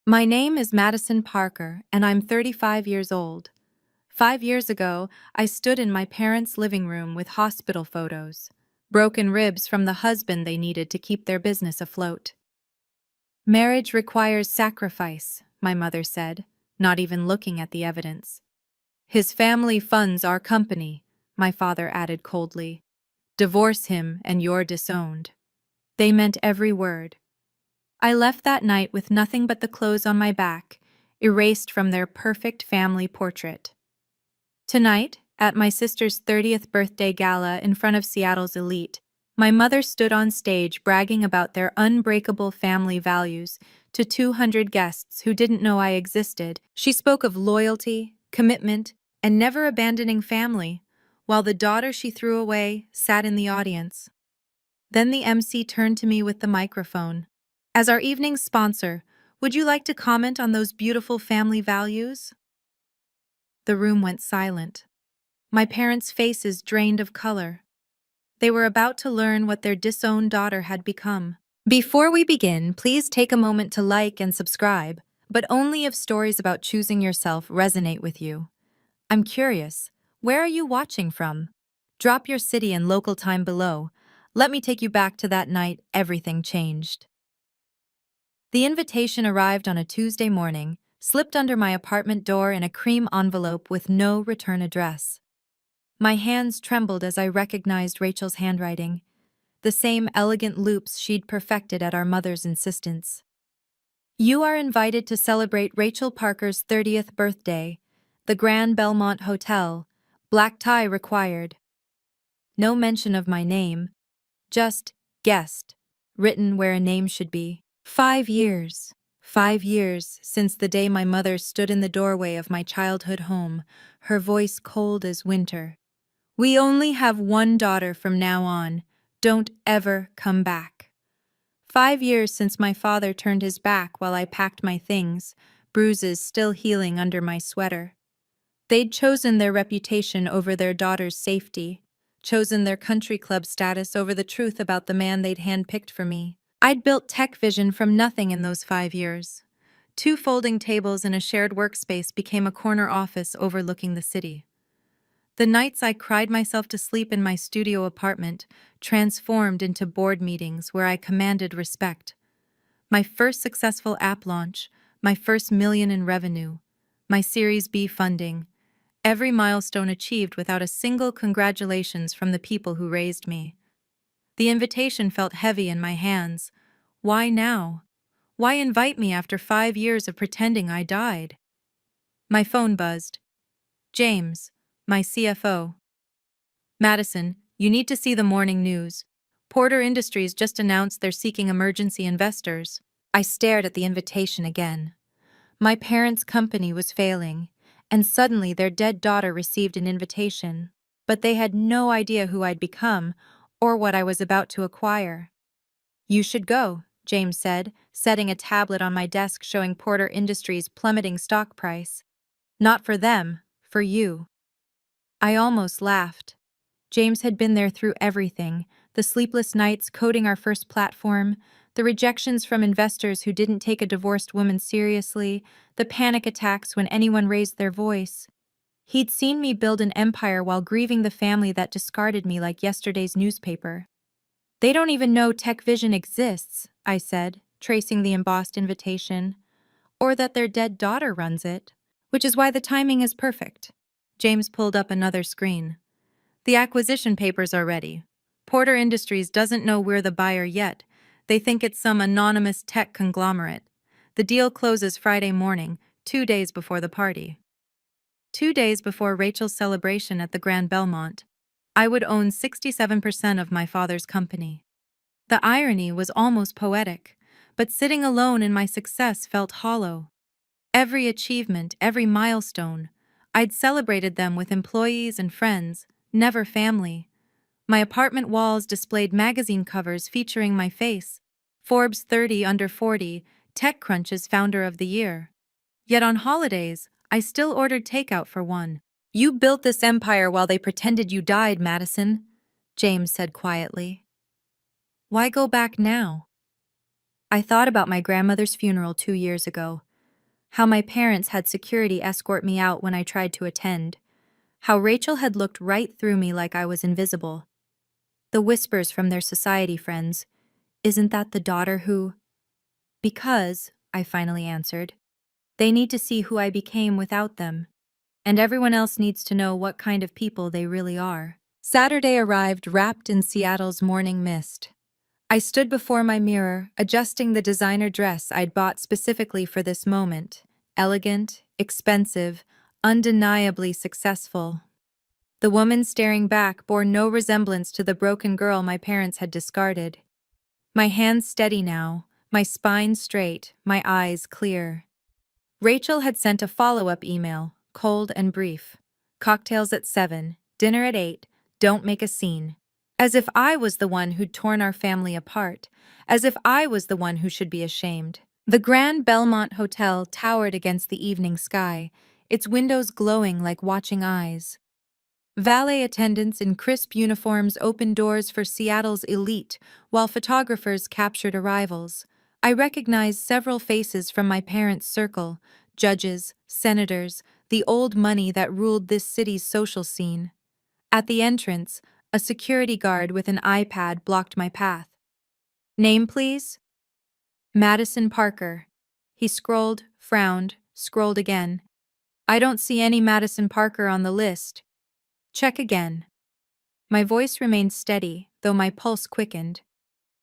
My name is Madison Parker, and I'm 35 years old. 5 years ago, I stood in my parents' living room with hospital photos, broken ribs from the husband they needed to keep their business afloat. Marriage requires sacrifice, my mother said, not even looking at the evidence. His family funds our company, my father added coldly. Divorce him and you're disowned. They meant every word. I left that night with nothing but the clothes on my back, erased from their perfect family portrait. Tonight, at my sister's 30th birthday gala in front of Seattle's elite, my mother stood on stage bragging about their unbreakable family values to 200 guests who didn't know I existed. She spoke of loyalty, commitment, and never abandoning family, while the daughter she threw away sat in the audience. Then the MC turned to me with the microphone. As our evening's sponsor, would you like to comment on those beautiful family values? The room went silent. My parents' faces drained of color. They were about to learn what their disowned daughter had become. Before we begin, please take a moment to like and subscribe, but only if stories about choosing yourself resonate with you. I'm curious, where are you watching from? Drop your city and local time below. Let me take you back to that night everything changed. The invitation arrived on a Tuesday morning, slipped under my apartment door in a cream envelope with no return address. My hands trembled as I recognized Rachel's handwriting, the same elegant loops she'd perfected at our mother's insistence. You are invited to celebrate Rachel Parker's 30th birthday, the Grand Belmont Hotel, black tie required. No mention of my name, just guest, written where a name should be. 5 years. 5 years since the day my mother stood in the doorway of my childhood home, her voice cold as winter. We only have one daughter from now on. Don't ever come back. 5 years since my father turned his back while I packed my things, bruises still healing under my sweater. They'd chosen their reputation over their daughter's safety, chosen their country club status over the truth about the man they'd handpicked for me. I'd built Tech Vision from nothing in those 5 years. 2 folding tables in a shared workspace became a corner office overlooking the city. The nights I cried myself to sleep in my studio apartment transformed into board meetings where I commanded respect. My first successful app launch, my first million in revenue, my Series B funding, every milestone achieved without a single congratulations from the people who raised me. The invitation felt heavy in my hands. Why now? Why invite me after 5 years of pretending I died? My phone buzzed. James, my CFO. Madison, you need to see the morning news. Porter Industries just announced they're seeking emergency investors. I stared at the invitation again. My parents' company was failing, and suddenly their dead daughter received an invitation, but they had no idea who I'd become or what I was about to acquire. You should go, James said, setting a tablet on my desk showing Porter Industries' plummeting stock price. Not for them, for you. I almost laughed. James had been there through everything, the sleepless nights coding our first platform, the rejections from investors who didn't take a divorced woman seriously, the panic attacks when anyone raised their voice. He'd seen me build an empire while grieving the family that discarded me like yesterday's newspaper. They don't even know Tech Vision exists, I said, tracing the embossed invitation, or that their dead daughter runs it, which is why the timing is perfect. James pulled up another screen. The acquisition papers are ready. Porter Industries doesn't know we're the buyer yet. They think it's some anonymous tech conglomerate. The deal closes Friday morning, 2 days before the party. 2 days before Rachel's celebration at the Grand Belmont, I would own 67% of my father's company. The irony was almost poetic, but sitting alone in my success felt hollow. Every achievement, every milestone, I'd celebrated them with employees and friends, never family. My apartment walls displayed magazine covers featuring my face, Forbes 30 under 40, TechCrunch's founder of the year. Yet on holidays, I still ordered takeout for one. You built this empire while they pretended you died, Madison, James said quietly. Why go back now? I thought about my grandmother's funeral 2 years ago. how my parents had security escort me out when I tried to attend, how Rachel had looked right through me like I was invisible. The whispers from their society friends, "Isn't that the daughter who—" "Because," I finally answered, "they need to see who I became without them, and everyone else needs to know what kind of people they really are." Saturday arrived wrapped in Seattle's morning mist. I stood before my mirror, adjusting the designer dress I'd bought specifically for this moment. Elegant, expensive, undeniably successful. The woman staring back bore no resemblance to the broken girl my parents had discarded. My hands steady now, my spine straight, my eyes clear. Rachel had sent a follow-up email, cold and brief. "Cocktails at 7, dinner at 8, don't make a scene." As if I was the one who'd torn our family apart, as if I was the one who should be ashamed. The Grand Belmont Hotel towered against the evening sky, its windows glowing like watching eyes. Valet attendants in crisp uniforms opened doors for Seattle's elite, while photographers captured arrivals. I recognized several faces from my parents' circle: judges, senators, the old money that ruled this city's social scene. At the entrance, a security guard with an iPad blocked my path. "Name, please?" "Madison Parker." He scrolled, frowned, scrolled again. "I don't see any Madison Parker on the list." "Check again." My voice remained steady, though my pulse quickened.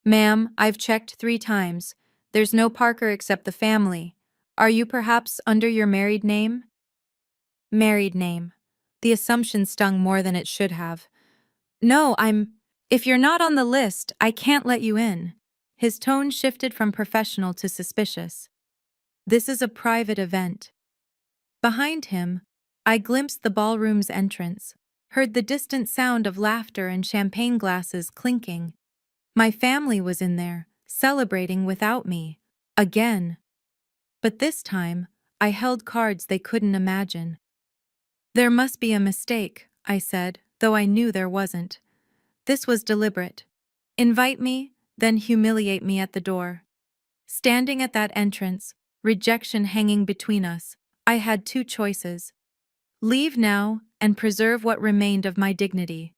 "Ma'am, I've checked 3 times. There's no Parker except the family. Are you perhaps under your married name?" Married name. The assumption stung more than it should have. "No, if you're not on the list, I can't let you in." His tone shifted from professional to suspicious. "This is a private event." Behind him, I glimpsed the ballroom's entrance, heard the distant sound of laughter and champagne glasses clinking. My family was in there, celebrating without me. Again. But this time, I held cards they couldn't imagine. "There must be a mistake," I said, though I knew there wasn't. This was deliberate. Invite me, then humiliate me at the door. Standing at that entrance, rejection hanging between us, I had 2 choices. Leave now and preserve what remained of my dignity.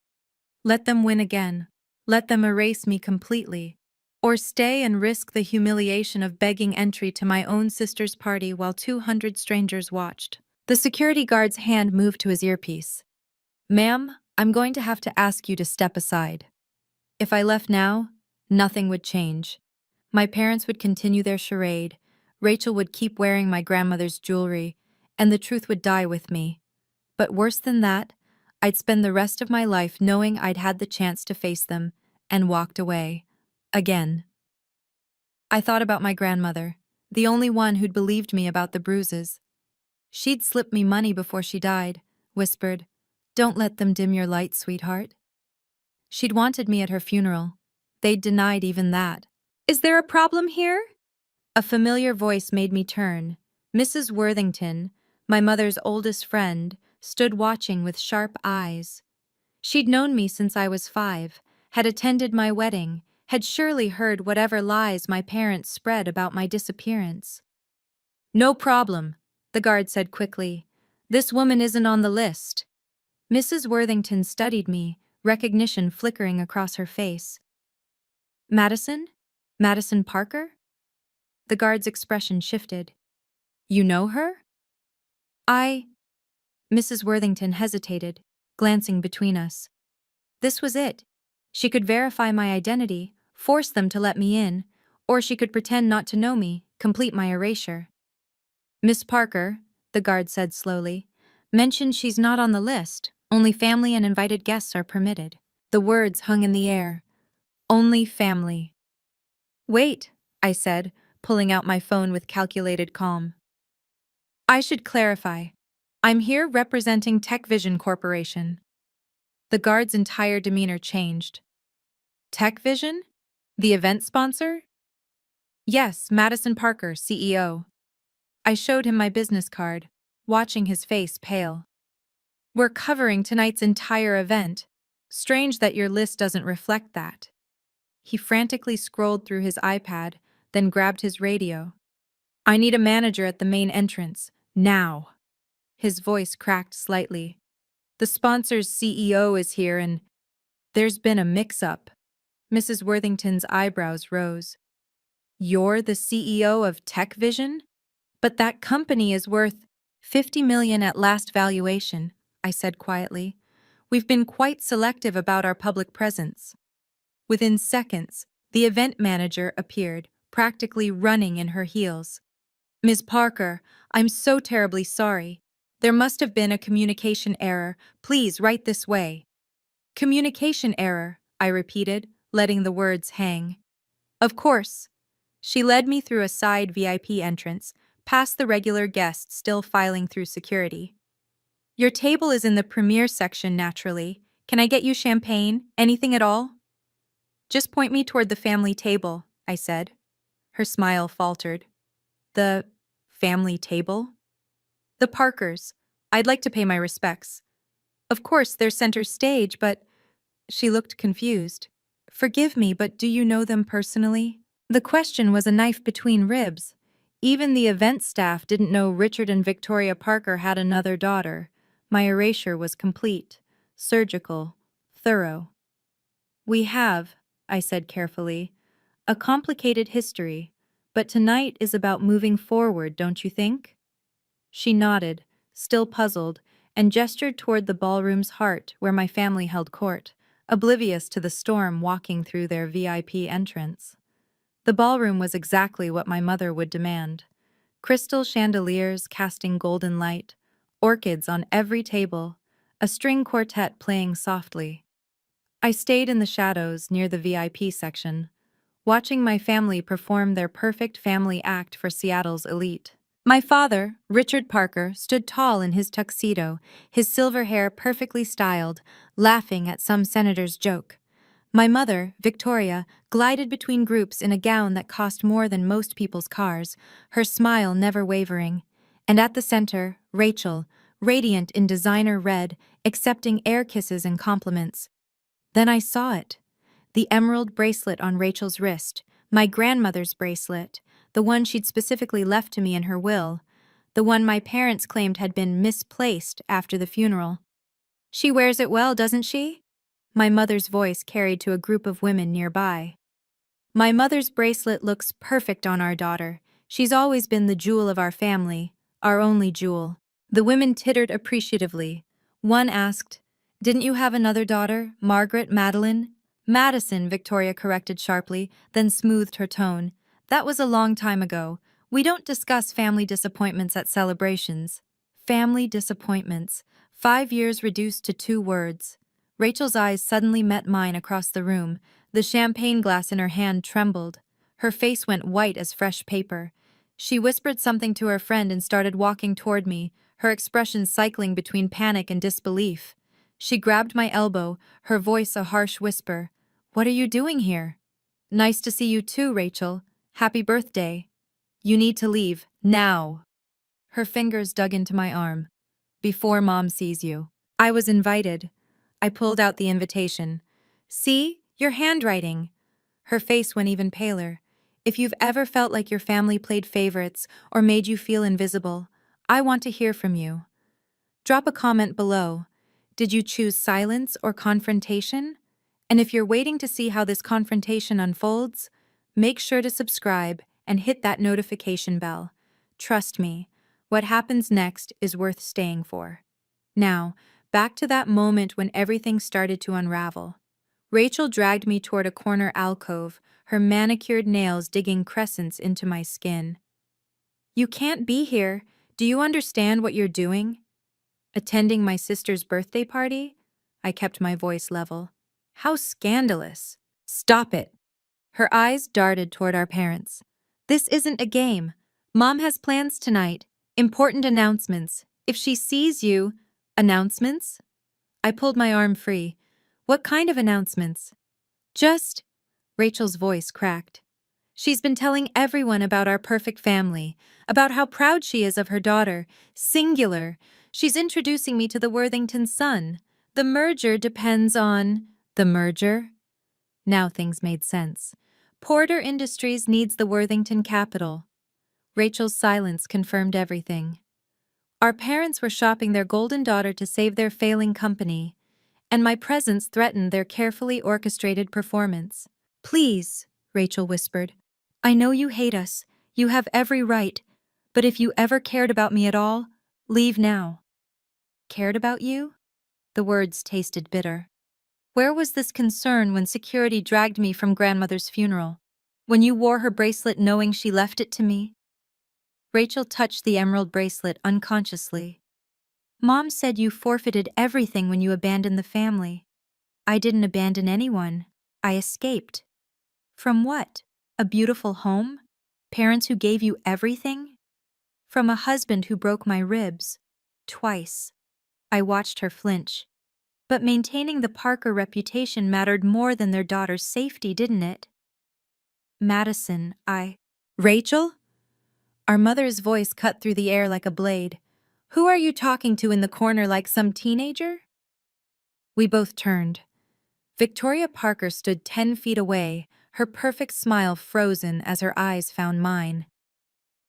Let them win again. Let them erase me completely. Or stay and risk the humiliation of begging entry to my own sister's party while 200 strangers watched. The security guard's hand moved to his earpiece. "Ma'am, I'm going to have to ask you to step aside." If I left now, nothing would change. My parents would continue their charade, Rachel would keep wearing my grandmother's jewelry, and the truth would die with me. But worse than that, I'd spend the rest of my life knowing I'd had the chance to face them, and walked away. Again. I thought about my grandmother, the only one who'd believed me about the bruises. She'd slipped me money before she died, whispered, "Don't let them dim your light, sweetheart." She'd wanted me at her funeral. They'd denied even that. "Is there a problem here?" A familiar voice made me turn. Mrs. Worthington, my mother's oldest friend, stood watching with sharp eyes. She'd known me since I was 5, had attended my wedding, had surely heard whatever lies my parents spread about my disappearance. "No problem," the guard said quickly. "This woman isn't on the list." Mrs. Worthington studied me, recognition flickering across her face. "Madison? Madison Parker?" The guard's expression shifted. "You know her?" Mrs. Worthington hesitated, glancing between us. This was it. She could verify my identity, force them to let me in, or she could pretend not to know me, complete my erasure. "Miss Parker," the guard said slowly, "mentioned she's not on the list. Only family and invited guests are permitted." The words hung in the air. Only family. "Wait," I said, pulling out my phone with calculated calm. "I should clarify. I'm here representing Tech Vision Corporation." The guard's entire demeanor changed. "Tech Vision? The event sponsor?" "Yes, Madison Parker, CEO." I showed him my business card, watching his face pale. "We're covering tonight's entire event. Strange that your list doesn't reflect that." He frantically scrolled through his iPad, then grabbed his radio. I need a manager at the main entrance. Now. His voice cracked slightly. The sponsor's CEO is here and there's been a mix-up. Mrs. Worthington's eyebrows rose. You're the CEO of Tech Vision? But that company is worth 50 million at last valuation, I said quietly. We've been quite selective about our public presence. Within seconds, the event manager appeared, practically running in her heels. Ms. Parker, I'm so terribly sorry. There must have been a communication error. Please write this way. Communication error, I repeated, letting the words hang. Of course. She led me through a side VIP entrance, past the regular guests still filing through security. Your table is in the premier section, naturally. Can I get you champagne? Anything at all? Just point me toward the family table, I said. Her smile faltered. The family table? The Parkers. I'd like to pay my respects. Of course, they're center stage, but… She looked confused. Forgive me, but do you know them personally? The question was a knife between ribs. Even the event staff didn't know Richard and Victoria Parker had another daughter. My erasure was complete, surgical, thorough. We have, I said carefully, a complicated history, but tonight is about moving forward, don't you think? She nodded, still puzzled, and gestured toward the ballroom's heart where my family held court, oblivious to the storm walking through their VIP entrance. The ballroom was exactly what my mother would demand. Crystal chandeliers casting golden light, orchids on every table, a string quartet playing softly. I stayed in the shadows near the VIP section, watching my family perform their perfect family act for Seattle's elite. My father, Richard Parker, stood tall in his tuxedo, his silver hair perfectly styled, laughing at some senator's joke. My mother, Victoria, glided between groups in a gown that cost more than most people's cars, her smile never wavering. And at the center, Rachel, radiant in designer red, accepting air kisses and compliments. Then I saw it. The emerald bracelet on Rachel's wrist, my grandmother's bracelet, the one she'd specifically left to me in her will, the one my parents claimed had been misplaced after the funeral. She wears it well, doesn't she? My mother's voice carried to a group of women nearby. My mother's bracelet looks perfect on our daughter. She's always been the jewel of our family, our only jewel. The women tittered appreciatively. One asked, Didn't you have another daughter, Margaret Madeline? Madison, Victoria corrected sharply, then smoothed her tone. That was a long time ago. We don't discuss family disappointments at celebrations. Family disappointments. 5 years reduced to 2 words. Rachel's eyes suddenly met mine across the room. The champagne glass in her hand trembled. Her face went white as fresh paper. She whispered something to her friend and started walking toward me, her expression cycling between panic and disbelief. She grabbed my elbow, her voice a harsh whisper. What are you doing here? Nice to see you too, Rachel. Happy birthday. You need to leave, now. Her fingers dug into my arm. Before Mom sees you. I was invited. I pulled out the invitation. See? Your handwriting. Her face went even paler. If you've ever felt like your family played favorites or made you feel invisible, I want to hear from you. Drop a comment below. Did you choose silence or confrontation? And if you're waiting to see how this confrontation unfolds, make sure to subscribe and hit that notification bell. Trust me, what happens next is worth staying for. Now, back to that moment when everything started to unravel. Rachel dragged me toward a corner alcove, her manicured nails digging crescents into my skin. You can't be here. Do you understand what you're doing? Attending my sister's birthday party? I kept my voice level. How scandalous. Stop it. Her eyes darted toward our parents. This isn't a game. Mom has plans tonight. Important announcements. If she sees you… Announcements? I pulled my arm free. What kind of announcements? Just… Rachel's voice cracked. She's been telling everyone about our perfect family, about how proud she is of her daughter. Singular. She's introducing me to the Worthington son. The merger depends on… The merger? Now things made sense. Porter Industries needs the Worthington capital. Rachel's silence confirmed everything. Our parents were shopping their golden daughter to save their failing company, and my presence threatened their carefully orchestrated performance. "Please," Rachel whispered. "I know you hate us. You have every right. But if you ever cared about me at all, leave now." Cared about you? The words tasted bitter. Where was this concern when security dragged me from grandmother's funeral? When you wore her bracelet knowing she left it to me? Rachel touched the emerald bracelet unconsciously. "Mom said you forfeited everything when you abandoned the family." "I didn't abandon anyone. I escaped." "From what? A beautiful home? Parents who gave you everything?" "From a husband who broke my ribs. Twice." I watched her flinch. But maintaining the Parker reputation mattered more than their daughter's safety, didn't it? "Madison, Rachel?" Our mother's voice cut through the air like a blade. "Who are you talking to in the corner like some teenager?" We both turned. Victoria Parker stood 10 feet away, her perfect smile frozen as her eyes found mine.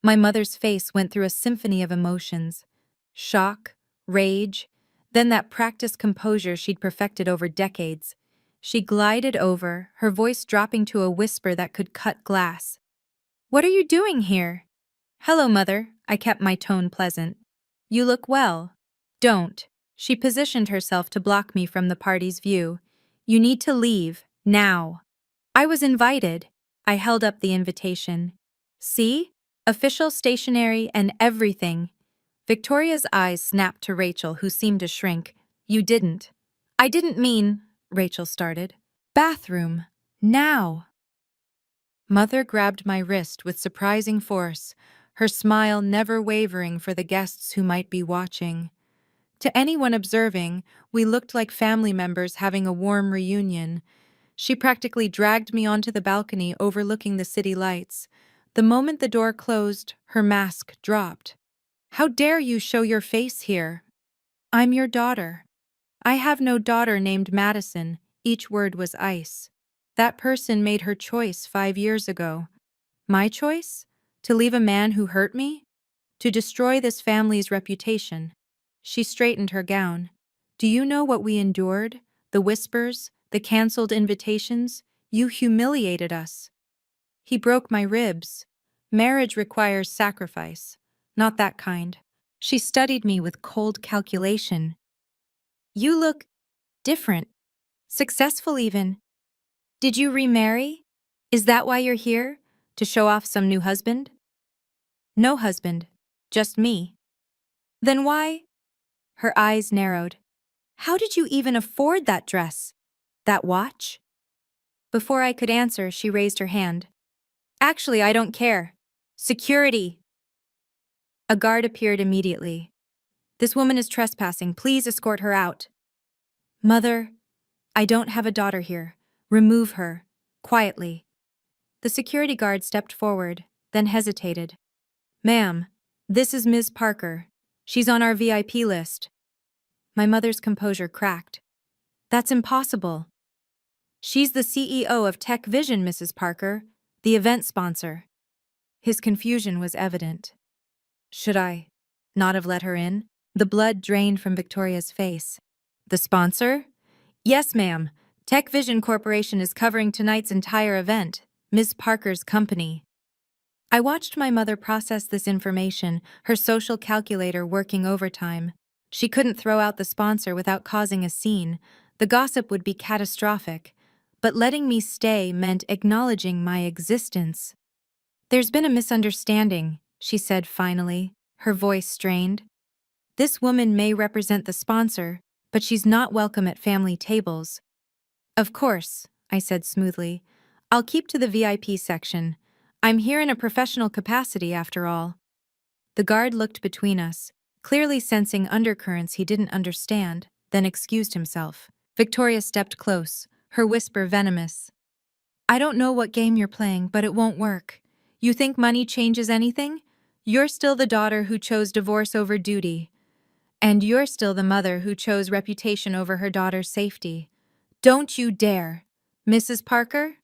My mother's face went through a symphony of emotions. Shock, rage, then that practiced composure she'd perfected over decades. She glided over, her voice dropping to a whisper that could cut glass. "What are you doing here?" "Hello, Mother." I kept my tone pleasant. "You look well." "Don't." She positioned herself to block me from the party's view. "You need to leave, now." "I was invited." I held up the invitation. "See? Official stationery and everything." Victoria's eyes snapped to Rachel, who seemed to shrink. "You didn't." "I didn't mean," Rachel started. "Bathroom. Now." Mother grabbed my wrist with surprising force, her smile never wavering for the guests who might be watching. To anyone observing, we looked like family members having a warm reunion. She practically dragged me onto the balcony overlooking the city lights. The moment the door closed, her mask dropped. "How dare you show your face here?" "I'm your daughter." "I have no daughter named Madison." Each word was ice. "That person made her choice 5 years ago." "My choice? To leave a man who hurt me? To destroy this family's reputation?" She straightened her gown. "Do you know what we endured? The whispers, the canceled invitations? You humiliated us." "He broke my ribs." "Marriage requires sacrifice." "Not that kind." She studied me with cold calculation. "You look different. Successful even. Did you remarry? Is that why you're here? To show off some new husband?" "No husband. Just me." "Then why?" Her eyes narrowed. "How did you even afford that dress? That watch?" Before I could answer, she raised her hand. "Actually, I don't care. Security!" A guard appeared immediately. "This woman is trespassing. Please escort her out." "Mother, I don't have a daughter here. Remove her. Quietly." The security guard stepped forward, then hesitated. "Ma'am, this is Ms. Parker. She's on our VIP list." My mother's composure cracked. "That's impossible." "She's the CEO of Tech Vision, Mrs. Parker, the event sponsor." His confusion was evident. Should I not have let her in? The blood drained from Victoria's face. "The sponsor?" "Yes, ma'am. Tech Vision Corporation is covering tonight's entire event. Ms. Parker's company." I watched my mother process this information, her social calculator working overtime. She couldn't throw out the sponsor without causing a scene. The gossip would be catastrophic. But letting me stay meant acknowledging my existence. "There's been a misunderstanding," she said finally, her voice strained. "This woman may represent the sponsor, but she's not welcome at family tables." "Of course," I said smoothly. "I'll keep to the VIP section. I'm here in a professional capacity, after all." The guard looked between us, clearly sensing undercurrents he didn't understand, then excused himself. Victoria stepped close, her whisper venomous. "I don't know what game you're playing, but it won't work. You think money changes anything? You're still the daughter who chose divorce over duty. And you're still the mother who chose reputation over her daughter's safety. Don't you dare." "Mrs. Parker?"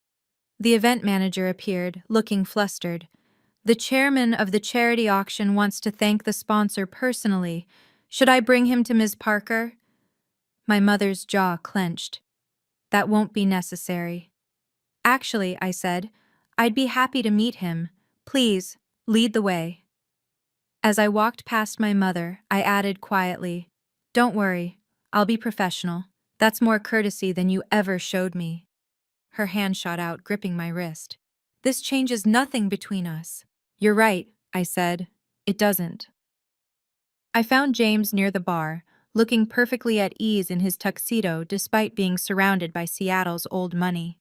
The event manager appeared, looking flustered. The chairman of the charity auction wants to thank the sponsor personally. Should I bring him to Ms. Parker? My mother's jaw clenched. That won't be necessary. Actually, I said, I'd be happy to meet him. Please, lead the way. As I walked past my mother, I added quietly, Don't worry, I'll be professional. That's more courtesy than you ever showed me. Her hand shot out, gripping my wrist. This changes nothing between us. You're right, I said. It doesn't. I found James near the bar, looking perfectly at ease in his tuxedo despite being surrounded by Seattle's old money.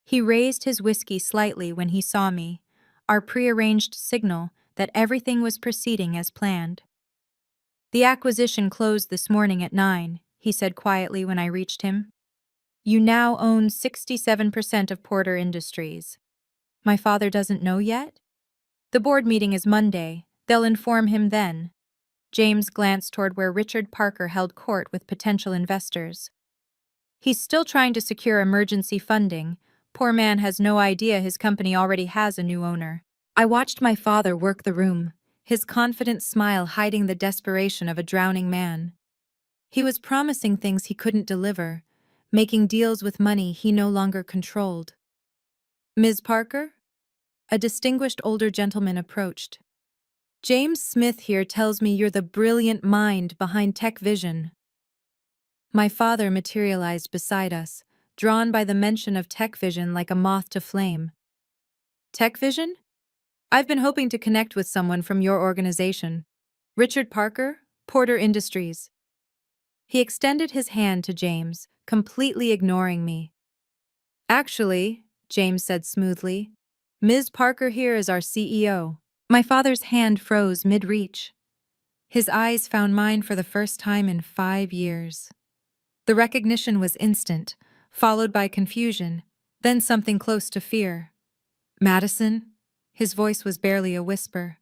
He raised his whiskey slightly when he saw me, our prearranged signal that everything was proceeding as planned. The acquisition closed this morning at 9, he said quietly when I reached him. You now own 67% of Porter Industries. My father doesn't know yet? The board meeting is Monday. They'll inform him then. James glanced toward where Richard Parker held court with potential investors. He's still trying to secure emergency funding. Poor man has no idea his company already has a new owner. I watched my father work the room, his confident smile hiding the desperation of a drowning man. He was promising things he couldn't deliver, making deals with money he no longer controlled. Ms. Parker? A distinguished older gentleman approached. James Smith here tells me you're the brilliant mind behind Tech Vision. My father materialized beside us, drawn by the mention of Tech Vision like a moth to flame. Tech Vision? I've been hoping to connect with someone from your organization. Richard Parker, Porter Industries. He extended his hand to James, completely ignoring me. Actually, James said smoothly, Ms. Parker here is our CEO. My father's hand froze mid-reach. His eyes found mine for the first time in 5 years. The recognition was instant, followed by confusion, then something close to fear. Madison? His voice was barely a whisper.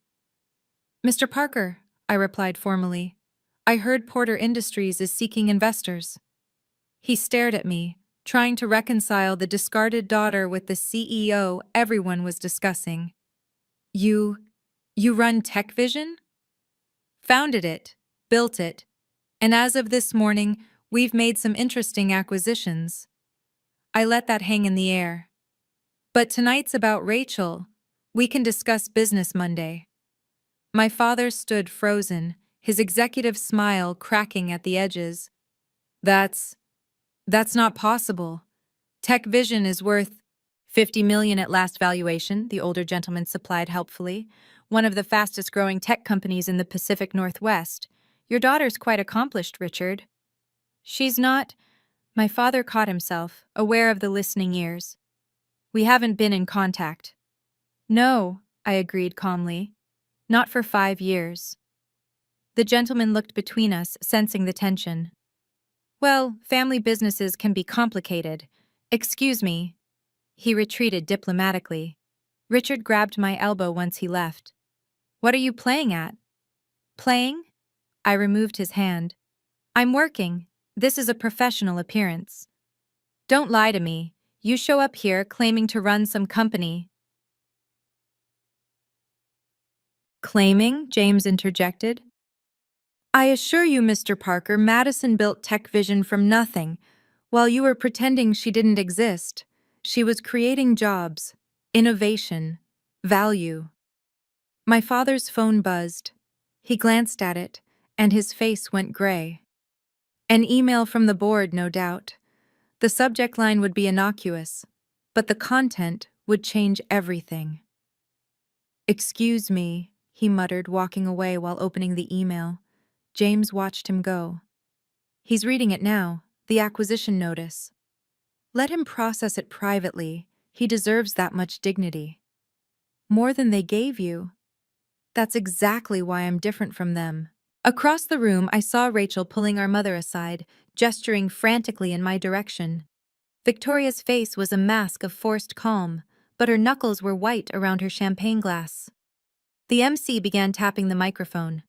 Mr. Parker, I replied formally. I heard Porter Industries is seeking investors. He stared at me, trying to reconcile the discarded daughter with the CEO everyone was discussing. You run Tech Vision? Founded it, built it, and as of this morning, we've made some interesting acquisitions. I let that hang in the air. But tonight's about Rachel. We can discuss business Monday. My father stood frozen, his executive smile cracking at the edges. That's not possible. Tech Vision is worth $50 million at last valuation, the older gentleman supplied helpfully. One of the fastest growing tech companies in the Pacific Northwest. Your daughter's quite accomplished, Richard. She's not. My father caught himself, aware of the listening ears. We haven't been in contact. No, I agreed calmly. Not for 5 years. The gentleman looked between us, sensing the tension. Well, family businesses can be complicated. Excuse me. He retreated diplomatically. Richard grabbed my elbow once he left. What are you playing at? Playing? I removed his hand. I'm working. This is a professional appearance. Don't lie to me. You show up here claiming to run some company. Claiming? James interjected. I assure you, Mr. Parker, Madison built Tech Vision from nothing. While you were pretending she didn't exist, she was creating jobs, innovation, value. My father's phone buzzed. He glanced at it, and his face went gray. An email from the board, no doubt. The subject line would be innocuous, but the content would change everything. Excuse me, he muttered, walking away while opening the email. James watched him go. He's reading it now, the acquisition notice. Let him process it privately. He deserves that much dignity. More than they gave you. That's exactly why I'm different from them. Across the room, I saw Rachel pulling our mother aside, gesturing frantically in my direction. Victoria's face was a mask of forced calm, but her knuckles were white around her champagne glass. The MC began tapping the microphone.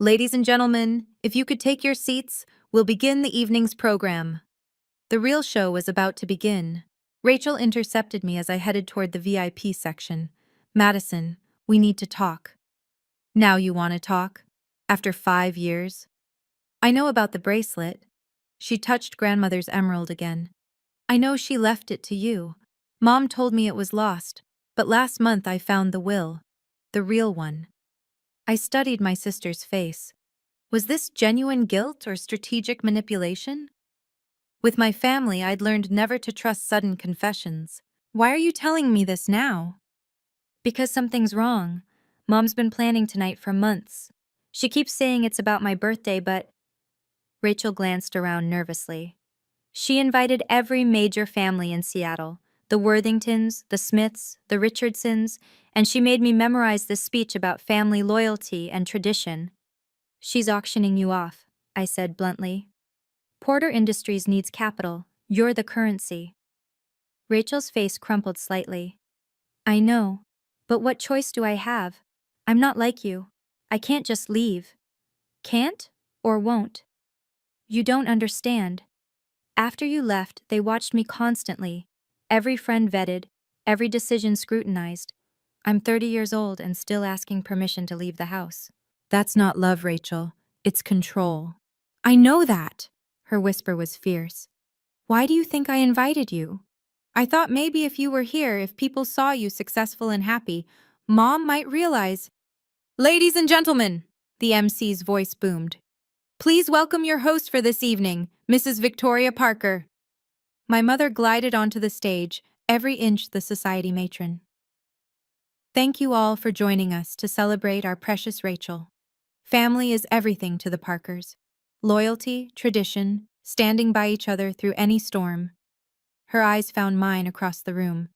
Ladies and gentlemen, if you could take your seats, we'll begin the evening's program. The real show was about to begin. Rachel intercepted me as I headed toward the VIP section. Madison, We need to talk. Now you want to talk? After 5 years? I know about the bracelet. She touched grandmother's emerald again. I know she left it to you. Mom told me it was lost, but last month I found the will. The real one. I studied my sister's face. Was this genuine guilt or strategic manipulation? With my family, I'd learned never to trust sudden confessions. Why are you telling me this now? Because something's wrong. Mom's been planning tonight for months. She keeps saying it's about my birthday, but… Rachel glanced around nervously. She invited every major family in Seattle, the Worthingtons, the Smiths, the Richardsons, and she made me memorize this speech about family loyalty and tradition. She's auctioning you off, I said bluntly. Porter Industries needs capital. You're the currency. Rachel's face crumpled slightly. I know, but what choice do I have? I'm not like you. I can't just leave. Can't or won't? You don't understand. After you left, they watched me constantly. Every friend vetted, every decision scrutinized. I'm 30 years old and still asking permission to leave the house. That's not love, Rachel. It's control. I know that. Her whisper was fierce. Why do you think I invited you? I thought maybe if you were here, if people saw you successful and happy, Mom might realize. Ladies and gentlemen, the MC's voice boomed. Please welcome your host for this evening, Mrs. Victoria Parker. My mother glided onto the stage, every inch the society matron. Thank you all for joining us to celebrate our precious Rachel. Family is everything to the Parkers. Loyalty, tradition, standing by each other through any storm. Her eyes found mine across the room.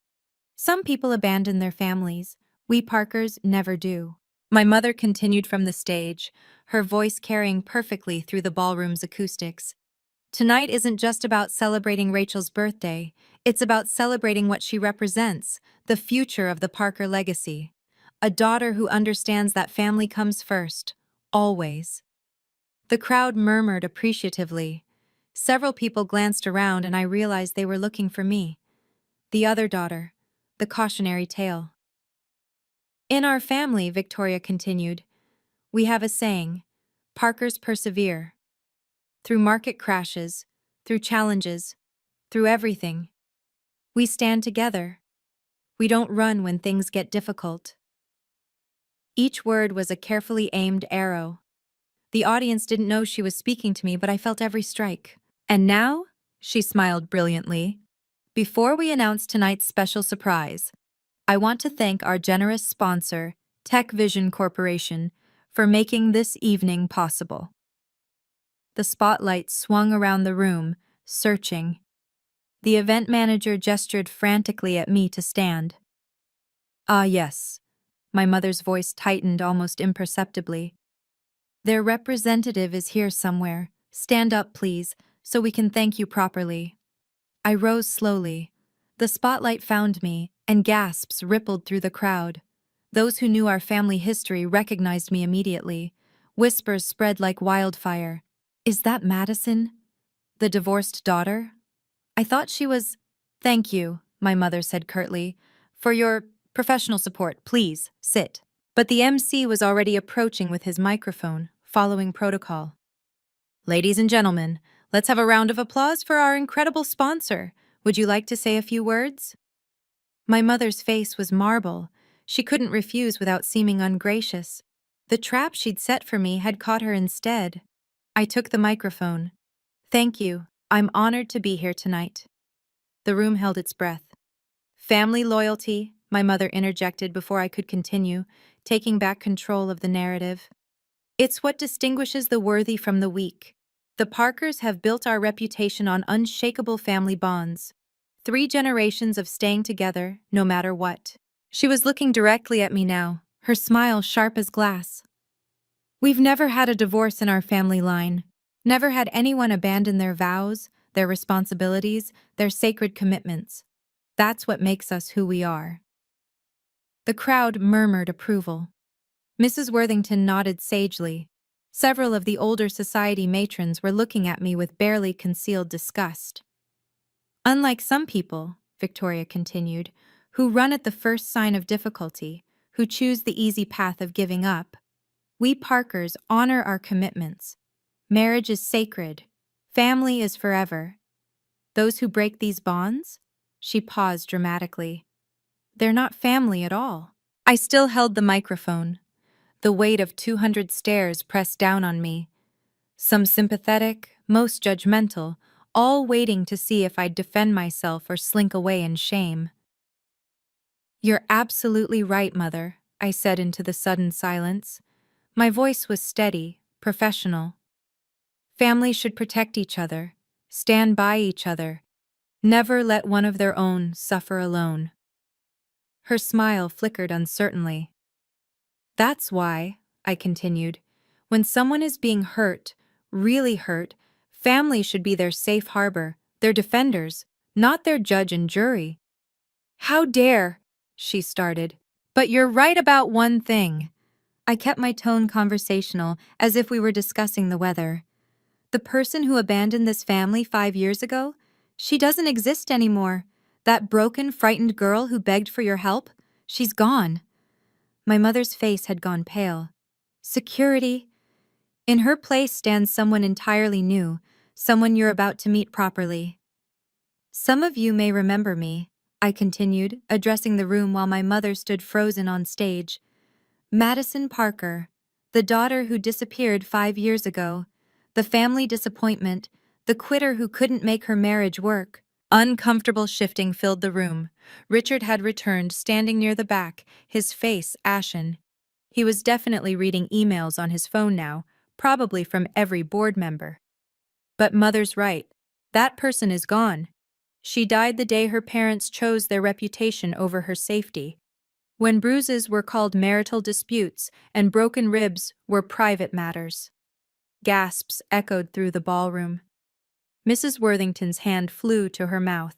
Some people abandon their families. We Parkers never do. My mother continued from the stage, her voice carrying perfectly through the ballroom's acoustics. Tonight isn't just about celebrating Rachel's birthday, it's about celebrating what she represents, the future of the Parker legacy. A daughter who understands that family comes first, always. The crowd murmured appreciatively. Several people glanced around and I realized they were looking for me. The other daughter, the cautionary tale. In our family, Victoria continued, we have a saying, Parkers persevere. Through market crashes, through challenges, through everything. We stand together. We don't run when things get difficult. Each word was a carefully aimed arrow. The audience didn't know she was speaking to me, but I felt every strike. And now, she smiled brilliantly, before we announce tonight's special surprise, I want to thank our generous sponsor, Tech Vision Corporation, for making this evening possible. The spotlight swung around the room, searching. The event manager gestured frantically at me to stand. Ah, yes. My mother's voice tightened almost imperceptibly. Their representative is here somewhere. Stand up, please, so we can thank you properly. I rose slowly. The spotlight found me, and gasps rippled through the crowd. Those who knew our family history recognized me immediately. Whispers spread like wildfire. Is that Madison? The divorced daughter? I thought she was… Thank you, my mother said curtly. For your professional support, please, sit. But the MC was already approaching with his microphone, following protocol. Ladies and gentlemen, let's have a round of applause for our incredible sponsor. Would you like to say a few words? My mother's face was marble. She couldn't refuse without seeming ungracious. The trap she'd set for me had caught her instead. I took the microphone. Thank you. I'm honored to be here tonight. The room held its breath. Family loyalty, my mother interjected before I could continue, taking back control of the narrative. It's what distinguishes the worthy from the weak. The Parkers have built our reputation on unshakable family bonds. 3 generations of staying together, no matter what. She was looking directly at me now, her smile sharp as glass. We've never had a divorce in our family line. Never had anyone abandon their vows, their responsibilities, their sacred commitments. That's what makes us who we are. The crowd murmured approval. Mrs. Worthington nodded sagely. Several of the older society matrons were looking at me with barely concealed disgust. Unlike some people, Victoria continued, who run at the first sign of difficulty, who choose the easy path of giving up. We Parkers honor our commitments. Marriage is sacred. Family is forever. Those who break these bonds? She paused dramatically. They're not family at all. I still held the microphone, the weight of 200 stares pressed down on me. Some sympathetic, most judgmental, all waiting to see if I'd defend myself or slink away in shame. You're absolutely right, Mother, I said into the sudden silence. My voice was steady, professional. Families should protect each other, stand by each other, never let one of their own suffer alone. Her smile flickered uncertainly. That's why, I continued, when someone is being hurt, really hurt, family should be their safe harbor, their defenders, not their judge and jury. How dare, she started. But you're right about one thing. I kept my tone conversational, as if we were discussing the weather. The person who abandoned this family 5 years ago, she doesn't exist anymore. That broken, frightened girl who begged for your help, she's gone. My mother's face had gone pale. Security. In her place stands someone entirely new, someone you're about to meet properly. Some of you may remember me, I continued, addressing the room while my mother stood frozen on stage. Madison Parker, the daughter who disappeared 5 years ago, the family disappointment, the quitter who couldn't make her marriage work. Uncomfortable shifting filled the room. Richard had returned, standing near the back, his face ashen. He was definitely reading emails on his phone now, probably from every board member. But Mother's right. That person is gone. She died the day her parents chose their reputation over her safety. When bruises were called marital disputes and broken ribs were private matters. Gasps echoed through the ballroom. Mrs. Worthington's hand flew to her mouth.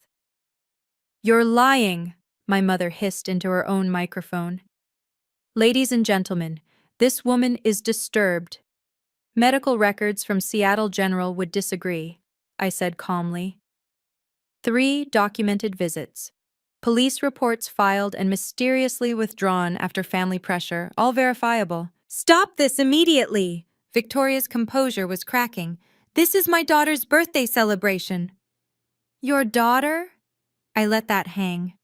You're lying, my mother hissed into her own microphone. Ladies and gentlemen, this woman is disturbed. Medical records from Seattle General would disagree, I said calmly. 3 documented visits. Police reports filed and mysteriously withdrawn after family pressure, all verifiable. Stop this immediately! Victoria's composure was cracking. This is my daughter's birthday celebration. Your daughter? I let that hang.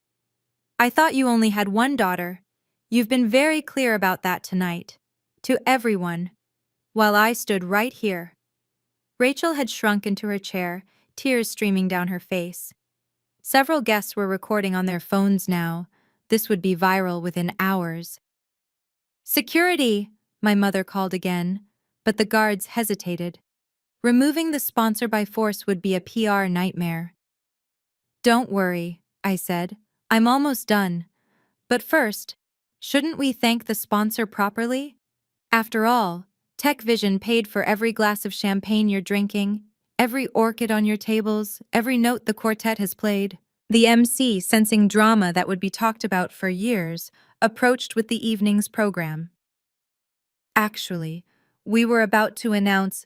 I thought you only had one daughter. You've been very clear about that tonight. To everyone. While I stood right here. Rachel had shrunk into her chair, tears streaming down her face. Several guests were recording on their phones now. This would be viral within hours. Security, my mother called again, but the guards hesitated. Removing the sponsor by force would be a PR nightmare. Don't worry, I said. I'm almost done. But first, shouldn't we thank the sponsor properly? After all, Tech Vision paid for every glass of champagne you're drinking, every orchid on your tables, every note the quartet has played. The MC, sensing drama that would be talked about for years, approached with the evening's program. Actually, we were about to announce.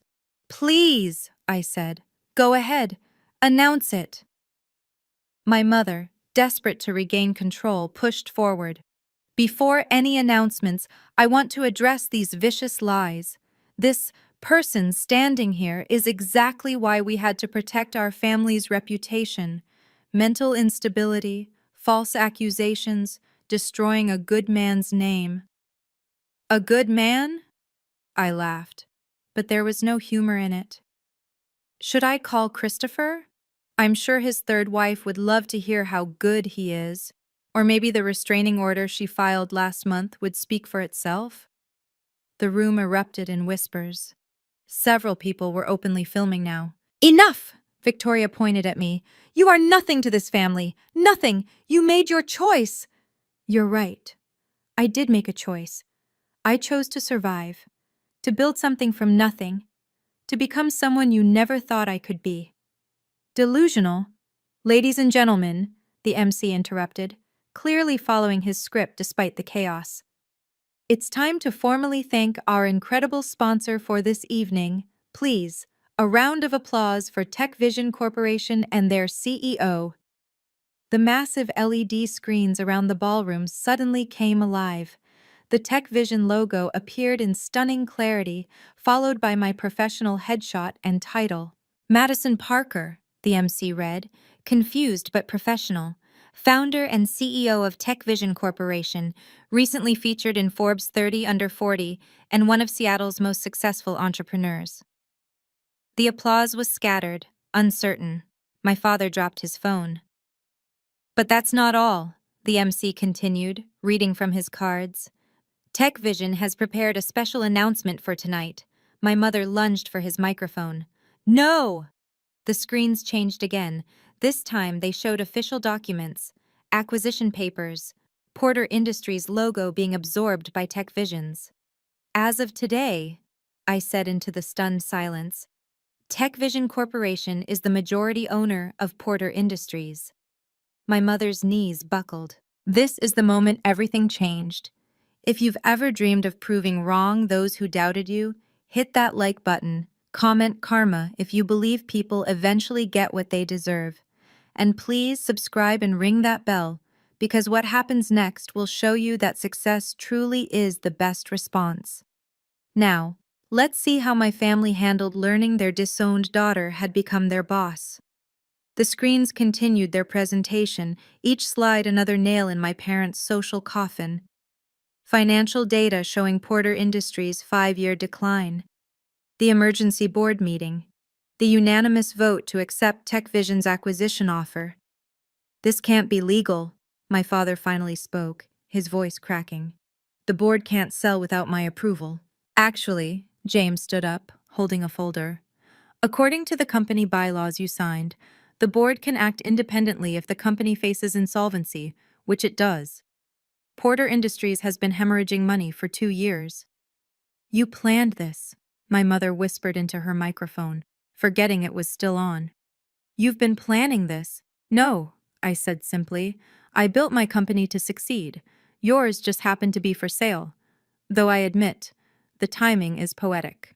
Please, I said. Go ahead. Announce it. My mother, desperate to regain control, pushed forward. Before any announcements, I want to address these vicious lies. This person standing here is exactly why we had to protect our family's reputation. Mental instability, false accusations, destroying a good man's name. A good man? I laughed, but there was no humor in it. Should I call Christopher? I'm sure his third wife would love to hear how good he is. Or maybe the restraining order she filed last month would speak for itself. The room erupted in whispers. Several people were openly filming now. Enough! Victoria pointed at me. You are nothing to this family. Nothing. You made your choice. You're right. I did make a choice. I chose to survive. To build something from nothing. To become someone you never thought I could be. Delusional? Ladies and gentlemen, the MC interrupted, clearly following his script despite the chaos. It's time to formally thank our incredible sponsor for this evening. Please, a round of applause for Tech Vision Corporation and their CEO. The massive LED screens around the ballroom suddenly came alive. The Tech Vision logo appeared in stunning clarity, followed by my professional headshot and title. Madison Parker, the MC read, confused but professional, founder and CEO of Tech Vision Corporation, recently featured in Forbes 30 Under 40 and one of Seattle's most successful entrepreneurs. The applause was scattered, uncertain. My father dropped his phone. But that's not all, the MC continued, reading from his cards. Tech Vision has prepared a special announcement for tonight. My mother lunged for his microphone. No! The screens changed again. This time they showed official documents, acquisition papers, Porter Industries logo being absorbed by Tech Visions. As of today, I said into the stunned silence, Tech Vision Corporation is the majority owner of Porter Industries. My mother's knees buckled. This is the moment everything changed. If you've ever dreamed of proving wrong those who doubted you, hit that like button, comment karma if you believe people eventually get what they deserve. And please subscribe and ring that bell, because what happens next will show you that success truly is the best response. Now, let's see how my family handled learning their disowned daughter had become their boss. The screens continued their presentation, each slide another nail in my parents' social coffin. Financial data showing Porter Industries' 5-year decline. The emergency board meeting. The unanimous vote to accept Tech Vision's acquisition offer. This can't be legal, my father finally spoke, his voice cracking. The board can't sell without my approval. Actually, James stood up, holding a folder. According to the company bylaws you signed, the board can act independently if the company faces insolvency, which it does. Porter Industries has been hemorrhaging money for 2 years. You planned this, my mother whispered into her microphone, forgetting it was still on. You've been planning this. No, I said simply. I built my company to succeed. Yours just happened to be for sale. Though I admit, the timing is poetic.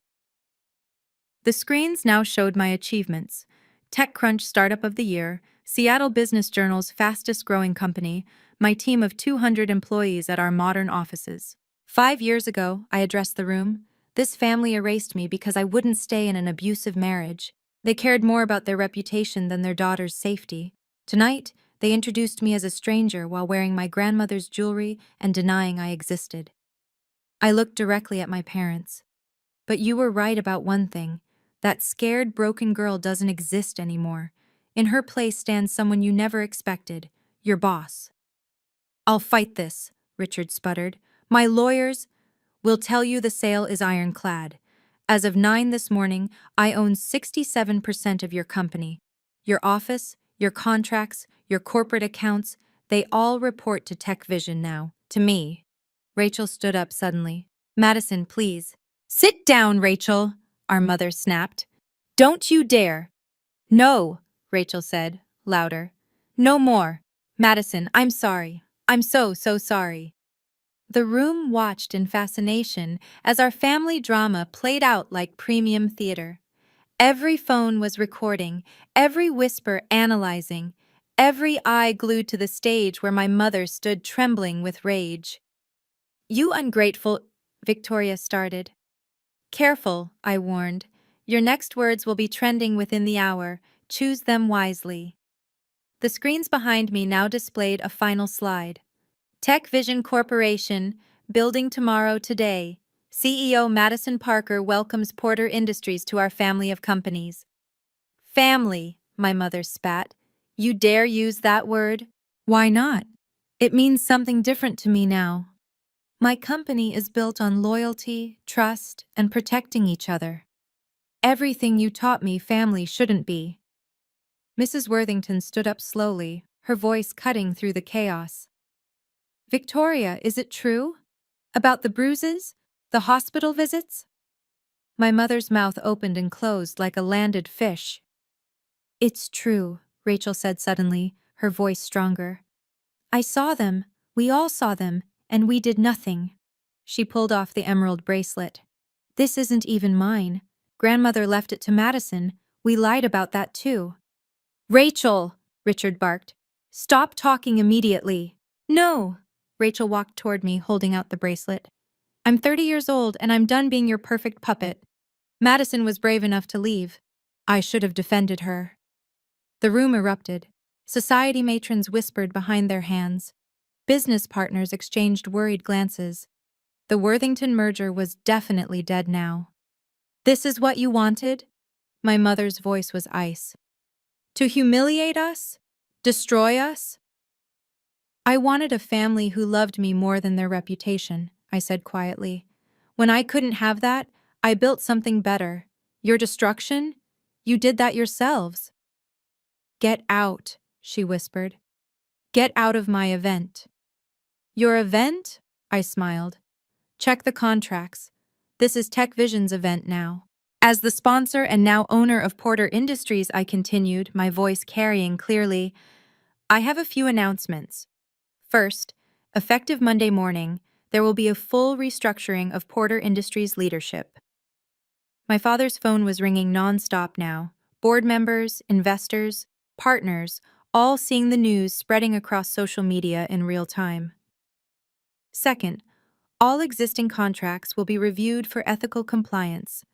The screens now showed my achievements. TechCrunch Startup of the Year, Seattle Business Journal's fastest-growing company, my team of 200 employees at our modern offices. 5 years ago, I addressed the room. This family erased me because I wouldn't stay in an abusive marriage. They cared more about their reputation than their daughter's safety. Tonight, they introduced me as a stranger while wearing my grandmother's jewelry and denying I existed. I looked directly at my parents. But you were right about one thing. That scared, broken girl doesn't exist anymore. In her place stands someone you never expected, your boss. I'll fight this, Richard sputtered. My lawyers will tell you the sale is ironclad. As of 9 this morning, I own 67% of your company. Your office, your contracts, your corporate accounts, they all report to Tech Vision now, to me. Rachel stood up suddenly. Madison, please. Sit down, Rachel, our mother snapped. Don't you dare. No, Rachel said, louder. No more. Madison, I'm sorry. I'm so sorry. The room watched in fascination as our family drama played out like premium theater. Every phone was recording, every whisper analyzing, every eye glued to the stage where my mother stood trembling with rage. You ungrateful, Victoria started. Careful, I warned. Your next words will be trending within the hour. Choose them wisely. The screens behind me now displayed a final slide. Tech Vision Corporation, building tomorrow today. CEO Madison Parker welcomes Porter Industries to our family of companies. Family, my mother spat. You dare use that word? Why not? It means something different to me now. My company is built on loyalty, trust, and protecting each other. Everything you taught me family shouldn't be. Mrs. Worthington stood up slowly, her voice cutting through the chaos. Victoria, is it true? About the bruises? The hospital visits? My mother's mouth opened and closed like a landed fish. It's true, Rachel said suddenly, her voice stronger. I saw them, we all saw them, and we did nothing. She pulled off the emerald bracelet. This isn't even mine. Grandmother left it to Madison. We lied about that too. Rachel, Richard barked. Stop talking immediately. No, Rachel walked toward me, holding out the bracelet. I'm 30 years old, and I'm done being your perfect puppet. Madison was brave enough to leave. I should have defended her. The room erupted. Society matrons whispered behind their hands. Business partners exchanged worried glances. The Worthington merger was definitely dead now. This is what you wanted? My mother's voice was ice. To humiliate us? Destroy us? I wanted a family who loved me more than their reputation, I said quietly. When I couldn't have that, I built something better. Your destruction? You did that yourselves. Get out, she whispered. Get out of my event. Your event? I smiled. Check the contracts. This is Tech Vision's event now. As the sponsor and now owner of Porter Industries, I continued, my voice carrying clearly, I have a few announcements. First, effective Monday morning, there will be a full restructuring of Porter Industries leadership. My father's phone was ringing nonstop now. Board members, investors, partners, all seeing the news spreading across social media in real time. Second, all existing contracts will be reviewed for ethical compliance.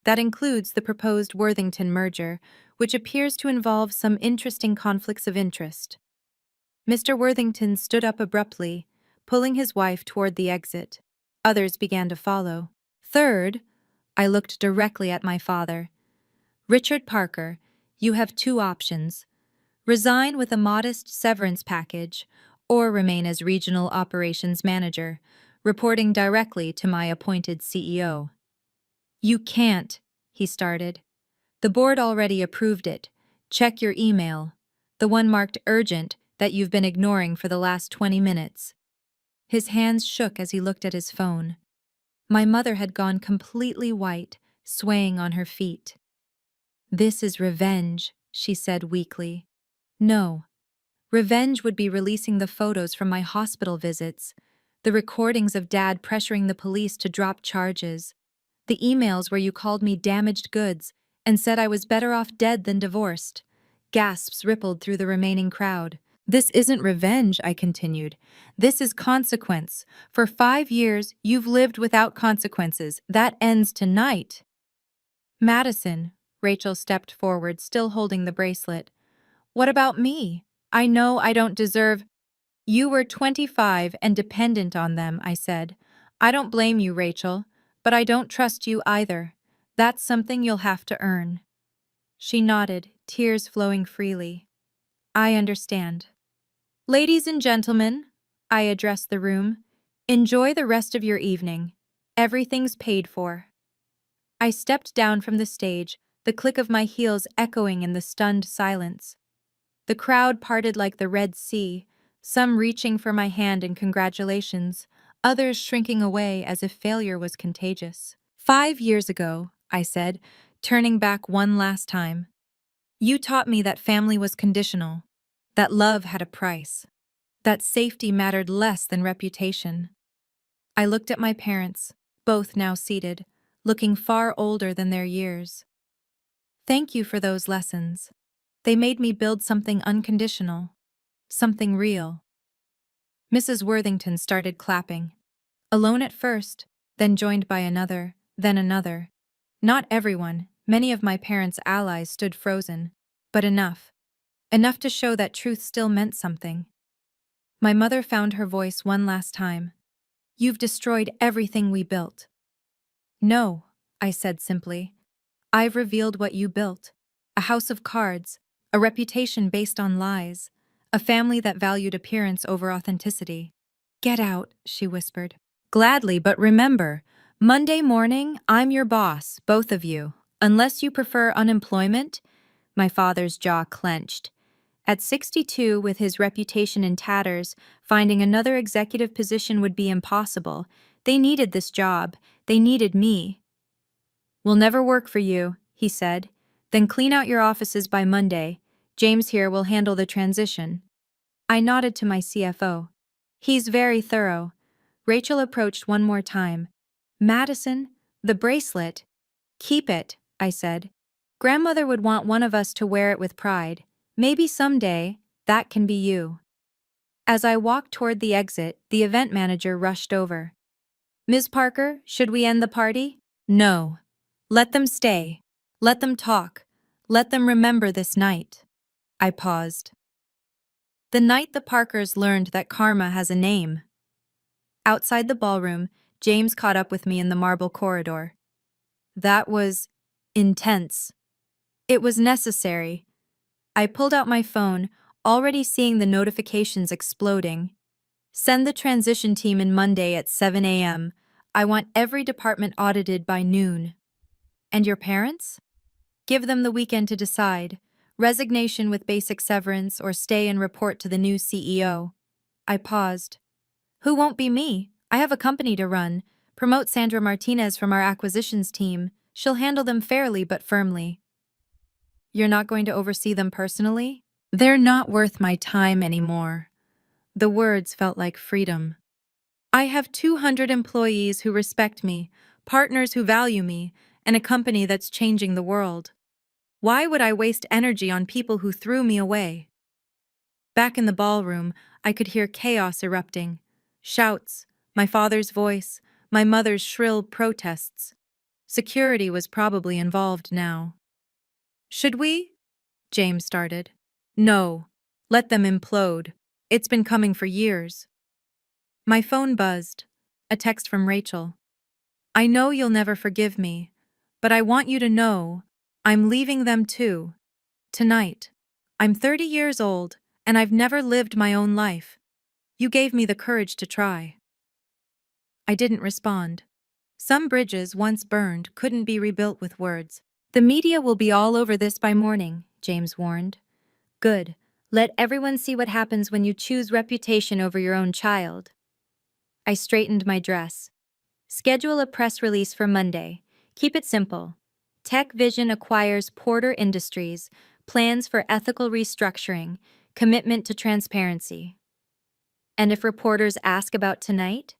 That includes the proposed Worthington merger, which appears to involve some interesting conflicts of interest. Mr. Worthington stood up abruptly, pulling his wife toward the exit. Others began to follow. Third, I looked directly at my father. Richard Parker, you have two options. Resign with a modest severance package, or remain as regional operations manager, reporting directly to my appointed CEO. You can't, he started. The board already approved it. Check your email. The one marked urgent that you've been ignoring for the last 20 minutes. His hands shook as he looked at his phone. My mother had gone completely white, swaying on her feet. This is revenge, she said weakly. No. Revenge would be releasing the photos from my hospital visits, the recordings of Dad pressuring the police to drop charges, the emails where you called me damaged goods and said I was better off dead than divorced. Gasps rippled through the remaining crowd. This isn't revenge, I continued. This is consequence. For 5 years, you've lived without consequences. That ends tonight. Madison, Rachel stepped forward, still holding the bracelet. What about me? I know I don't deserve. You were 25 and dependent on them, I said. I don't blame you, Rachel, but I don't trust you either. That's something you'll have to earn. She nodded, tears flowing freely. I understand. Ladies and gentlemen, I addressed the room, enjoy the rest of your evening. Everything's paid for. I stepped down from the stage, the click of my heels echoing in the stunned silence. The crowd parted like the Red Sea, some reaching for my hand in congratulations, others shrinking away as if failure was contagious. 5 years ago, I said, turning back one last time, you taught me that family was conditional, that love had a price, that safety mattered less than reputation. I looked at my parents, both now seated, looking far older than their years. Thank you for those lessons. They made me build something unconditional, something real. Mrs. Worthington started clapping. Alone at first, then joined by another, then another. Not everyone, many of my parents' allies stood frozen, but enough. Enough to show that truth still meant something. My mother found her voice one last time. You've destroyed everything we built. No, I said simply. I've revealed what you built. A house of cards, a reputation based on lies, a family that valued appearance over authenticity. Get out, she whispered. Gladly, but remember, Monday morning, I'm your boss, both of you. Unless you prefer unemployment. My father's jaw clenched. At 62, with his reputation in tatters, finding another executive position would be impossible. They needed this job. They needed me. Will never work for you, he said. Then clean out your offices by Monday. James here will handle the transition. I nodded to my CFO. He's very thorough. Rachel approached one more time. Madison, the bracelet. Keep it, I said. Grandmother would want one of us to wear it with pride. Maybe someday, that can be you. As I walked toward the exit, the event manager rushed over. "Ms. Parker, should we end the party?" "No. Let them stay. Let them talk. Let them remember this night." I paused. The night the Parkers learned that karma has a name. Outside the ballroom, James caught up with me in the marble corridor. That was intense. It was necessary. I pulled out my phone, already seeing the notifications exploding. "Send the transition team in Monday at 7 a.m. I want every department audited by noon." "And your parents?" "Give them the weekend to decide. Resignation with basic severance or stay and report to the new CEO." I paused. "Who won't be me? I have a company to run. Promote Sandra Martinez from our acquisitions team. She'll handle them fairly but firmly." "You're not going to oversee them personally?" "They're not worth my time anymore." The words felt like freedom. "I have 200 employees who respect me, partners who value me, and a company that's changing the world. Why would I waste energy on people who threw me away?" Back in the ballroom, I could hear chaos erupting. Shouts, my father's voice, my mother's shrill protests. Security was probably involved now. "Should we?" James started. "No. Let them implode. It's been coming for years." My phone buzzed. A text from Rachel. "I know you'll never forgive me, but I want you to know I'm leaving them too. Tonight. I'm 30 years old, and I've never lived my own life. You gave me the courage to try." I didn't respond. Some bridges once burned couldn't be rebuilt with words. "The media will be all over this by morning," James warned. "Good. Let everyone see what happens when you choose reputation over your own child." I straightened my dress. "Schedule a press release for Monday. Keep it simple. Tech Vision acquires Porter Industries, plans for ethical restructuring, commitment to transparency." "And if reporters ask about tonight?"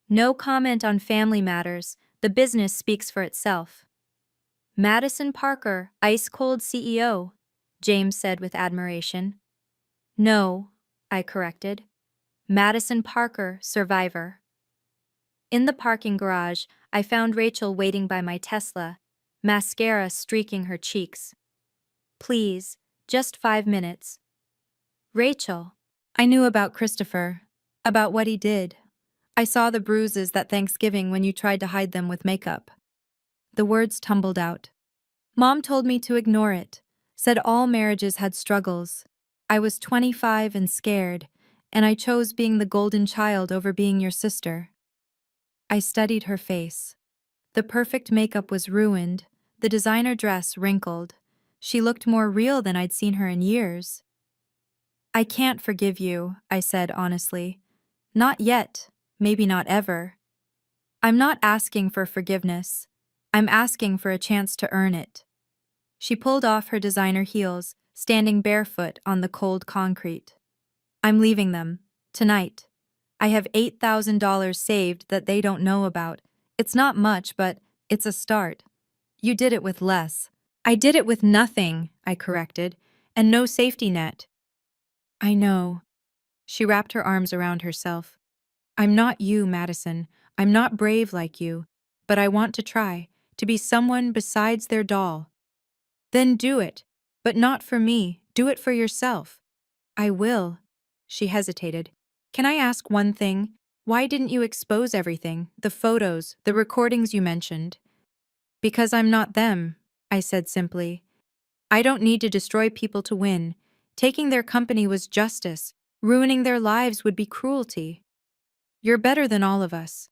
"No comment on family matters. The business speaks for itself." "Madison Parker, ice-cold CEO," James said with admiration. "No," I corrected. "Madison Parker, survivor." In the parking garage, I found Rachel waiting by my Tesla, mascara streaking her cheeks. "Please, just 5 minutes." "Rachel." I knew about Christopher, about what he did. I saw the bruises that Thanksgiving when you tried to hide them with makeup. The words tumbled out. "Mom told me to ignore it, said all marriages had struggles. I was 25 and scared, and I chose being the golden child over being your sister." I studied her face. The perfect makeup was ruined, the designer dress wrinkled. She looked more real than I'd seen her in years. "I can't forgive you," I said honestly. "Not yet, maybe not ever. I'm not asking for forgiveness. I'm asking for a chance to earn it." She pulled off her designer heels, standing barefoot on the cold concrete. "I'm leaving them. Tonight. I have $8,000 saved that they don't know about. It's not much, but it's a start. You did it with less." "I did it with nothing," I corrected, "and no safety net." "I know." She wrapped her arms around herself. "I'm not you, Madison. I'm not brave like you. But I want to try, to be someone besides their doll." "Then do it. But not for me. Do it for yourself." "I will." She hesitated. "Can I ask one thing? Why didn't you expose everything? The photos, the recordings you mentioned?" "Because I'm not them," I said simply. "I don't need to destroy people to win. Taking their company was justice. Ruining their lives would be cruelty." "You're better than all of us."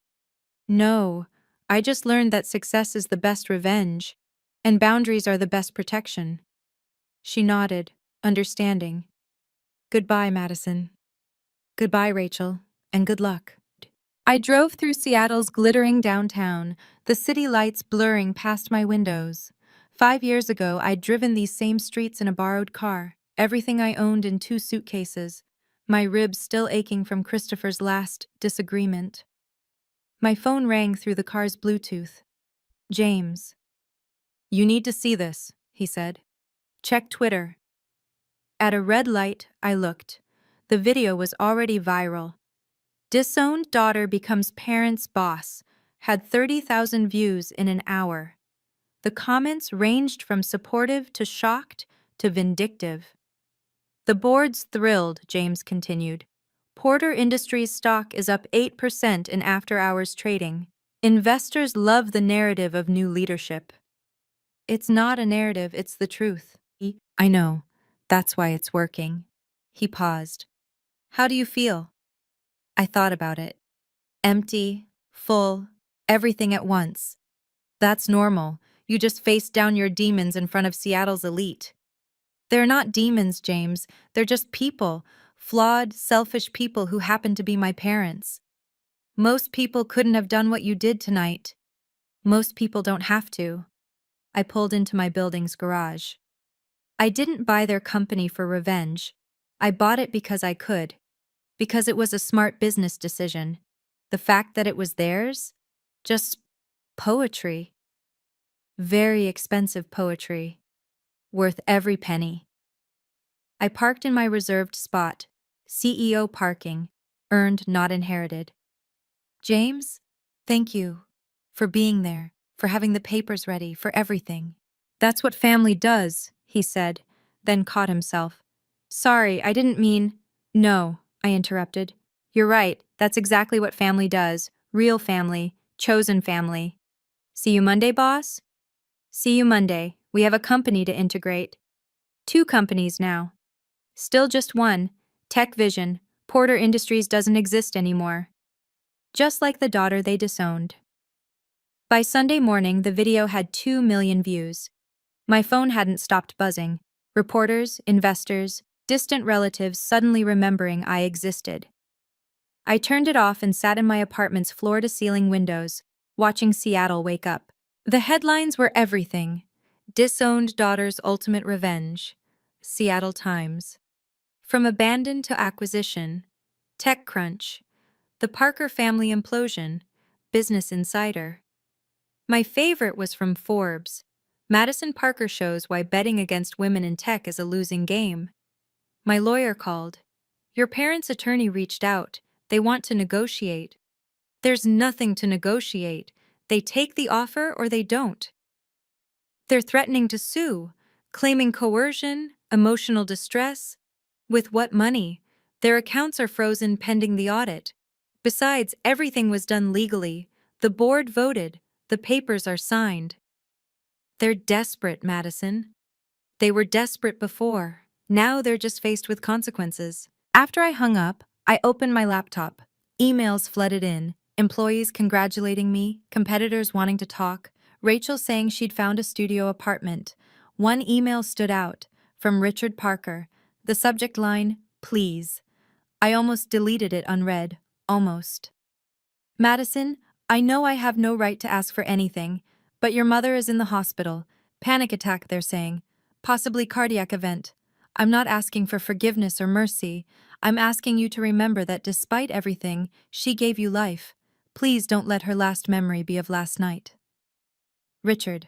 "No, I just learned that success is the best revenge, and boundaries are the best protection." She nodded, understanding. "Goodbye, Madison." "Goodbye, Rachel, and good luck." I drove through Seattle's glittering downtown, the city lights blurring past my windows. 5 years ago, I'd driven these same streets in a borrowed car, everything I owned in 2 suitcases, my ribs still aching from Christopher's last disagreement. My phone rang through the car's Bluetooth. "James." "You need to see this," he said. "Check Twitter." At a red light, I looked. The video was already viral. Disowned daughter becomes parent's boss, had 30,000 views in an hour. The comments ranged from supportive to shocked to vindictive. The board's thrilled, James continued. Porter Industries stock is up 8% in after-hours trading. Investors love the narrative of new leadership. It's not a narrative, it's the truth. I know. That's why it's working. He paused. How do you feel? I thought about it. Empty, full, everything at once. That's normal. You just faced down your demons in front of Seattle's elite. They're not demons, James. They're just people. Flawed, selfish people who happen to be my parents. Most people couldn't have done what you did tonight. Most people don't have to. I pulled into my building's garage. I didn't buy their company for revenge. I bought it because I could. Because it was a smart business decision. The fact that it was theirs? Just poetry. Very expensive poetry. Worth every penny. I parked in my reserved spot. CEO parking. Earned, not inherited. James, thank you. For being there. For having the papers ready. For everything. That's what family does, he said, then caught himself. Sorry, I didn't mean… No, I interrupted. You're right, that's exactly what family does. Real family. Chosen family. See you Monday, boss? See you Monday. We have a company to integrate. 2 companies now. Still just one. Tech Vision. Porter Industries doesn't exist anymore. Just like the daughter they disowned. By Sunday morning, the video had 2 million views. My phone hadn't stopped buzzing. Reporters, investors, distant relatives suddenly remembering I existed. I turned it off and sat in my apartment's floor-to-ceiling windows, watching Seattle wake up. The headlines were everything. Disowned daughter's ultimate revenge. Seattle Times. From abandon to acquisition. TechCrunch. The Parker family implosion. Business Insider. My favorite was from Forbes. Madison Parker shows why betting against women in tech is a losing game. My lawyer called. Your parents' attorney reached out. They want to negotiate. There's nothing to negotiate. They take the offer or they don't. They're threatening to sue, claiming coercion, emotional distress. With what money? Their accounts are frozen pending the audit. Besides, everything was done legally. The board voted. The papers are signed. They're desperate, Madison. They were desperate before. Now they're just faced with consequences. After I hung up, I opened my laptop. Emails flooded in. Employees congratulating me, competitors wanting to talk, Rachel saying she'd found a studio apartment. One email stood out, from Richard Parker. The subject line, please. I almost deleted it unread. Almost. Madison, I know I have no right to ask for anything, but your mother is in the hospital. Panic attack, they're saying. Possibly cardiac event. I'm not asking for forgiveness or mercy. I'm asking you to remember that despite everything, she gave you life. Please don't let her last memory be of last night. Richard.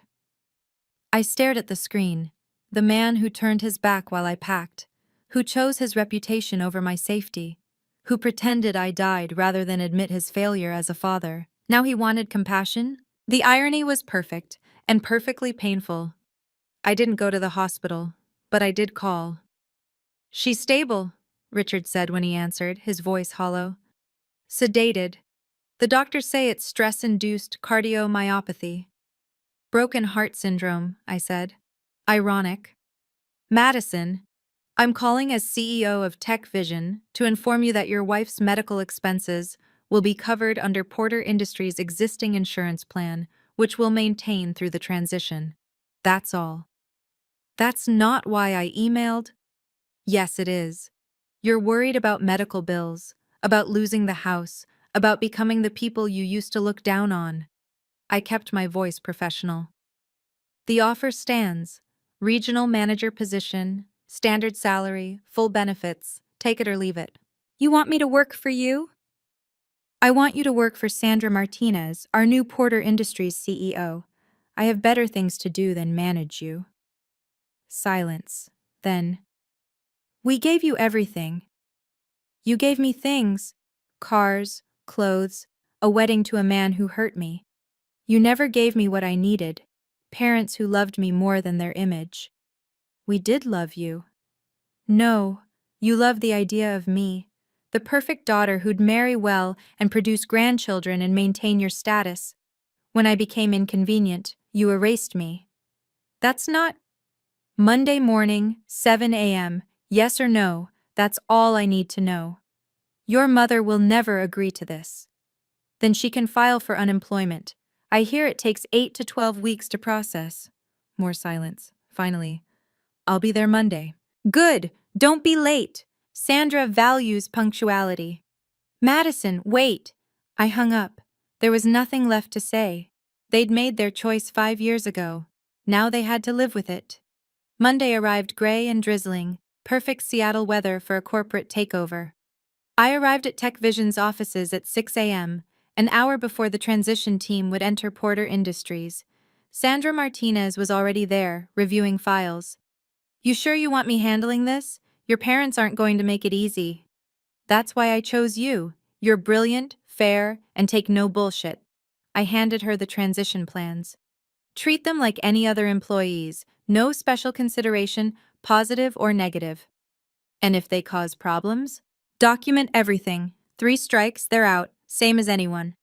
I stared at the screen. The man who turned his back while I packed. Who chose his reputation over my safety. Who pretended I died rather than admit his failure as a father. Now he wanted compassion? The irony was perfect, and perfectly painful. I didn't go to the hospital, but I did call. She's stable, Richard said when he answered, his voice hollow. Sedated. The doctors say it's stress-induced cardiomyopathy. Broken heart syndrome, I said. Ironic. Madison, I'm calling as CEO of Tech Vision to inform you that your wife's medical expenses will be covered under Porter Industries' existing insurance plan, which will maintain through the transition. That's all. That's not why I emailed. Yes, it is. You're worried about medical bills, about losing the house, about becoming the people you used to look down on. I kept my voice professional. The offer stands. Regional manager position, standard salary, full benefits, take it or leave it. You want me to work for you? I want you to work for Sandra Martinez, our new Porter Industries CEO. I have better things to do than manage you. Silence. Then, we gave you everything. You gave me things: cars, clothes, a wedding to a man who hurt me. You never gave me what I needed: parents who loved me more than their image. We did love you. No, you loved the idea of me, the perfect daughter who'd marry well and produce grandchildren and maintain your status. When I became inconvenient, you erased me. That's not. Monday morning, 7 a.m., yes or no, that's all I need to know. Your mother will never agree to this. Then she can file for unemployment. I hear it takes 8 to 12 weeks to process. More silence. Finally, I'll be there Monday. Good, don't be late. Sandra values punctuality. Madison, wait. I hung up. There was nothing left to say. They'd made their choice 5 years ago. Now they had to live with it. Monday arrived gray and drizzling, perfect Seattle weather for a corporate takeover. I arrived at Tech Vision's offices at 6 a.m., an hour before the transition team would enter Porter Industries. Sandra Martinez was already there, reviewing files. You sure you want me handling this? Your parents aren't going to make it easy. That's why I chose you. You're brilliant, fair, and take no bullshit. I handed her the transition plans. Treat them like any other employees, no special consideration, positive or negative. And if they cause problems? Document everything. 3 strikes, they're out, same as anyone.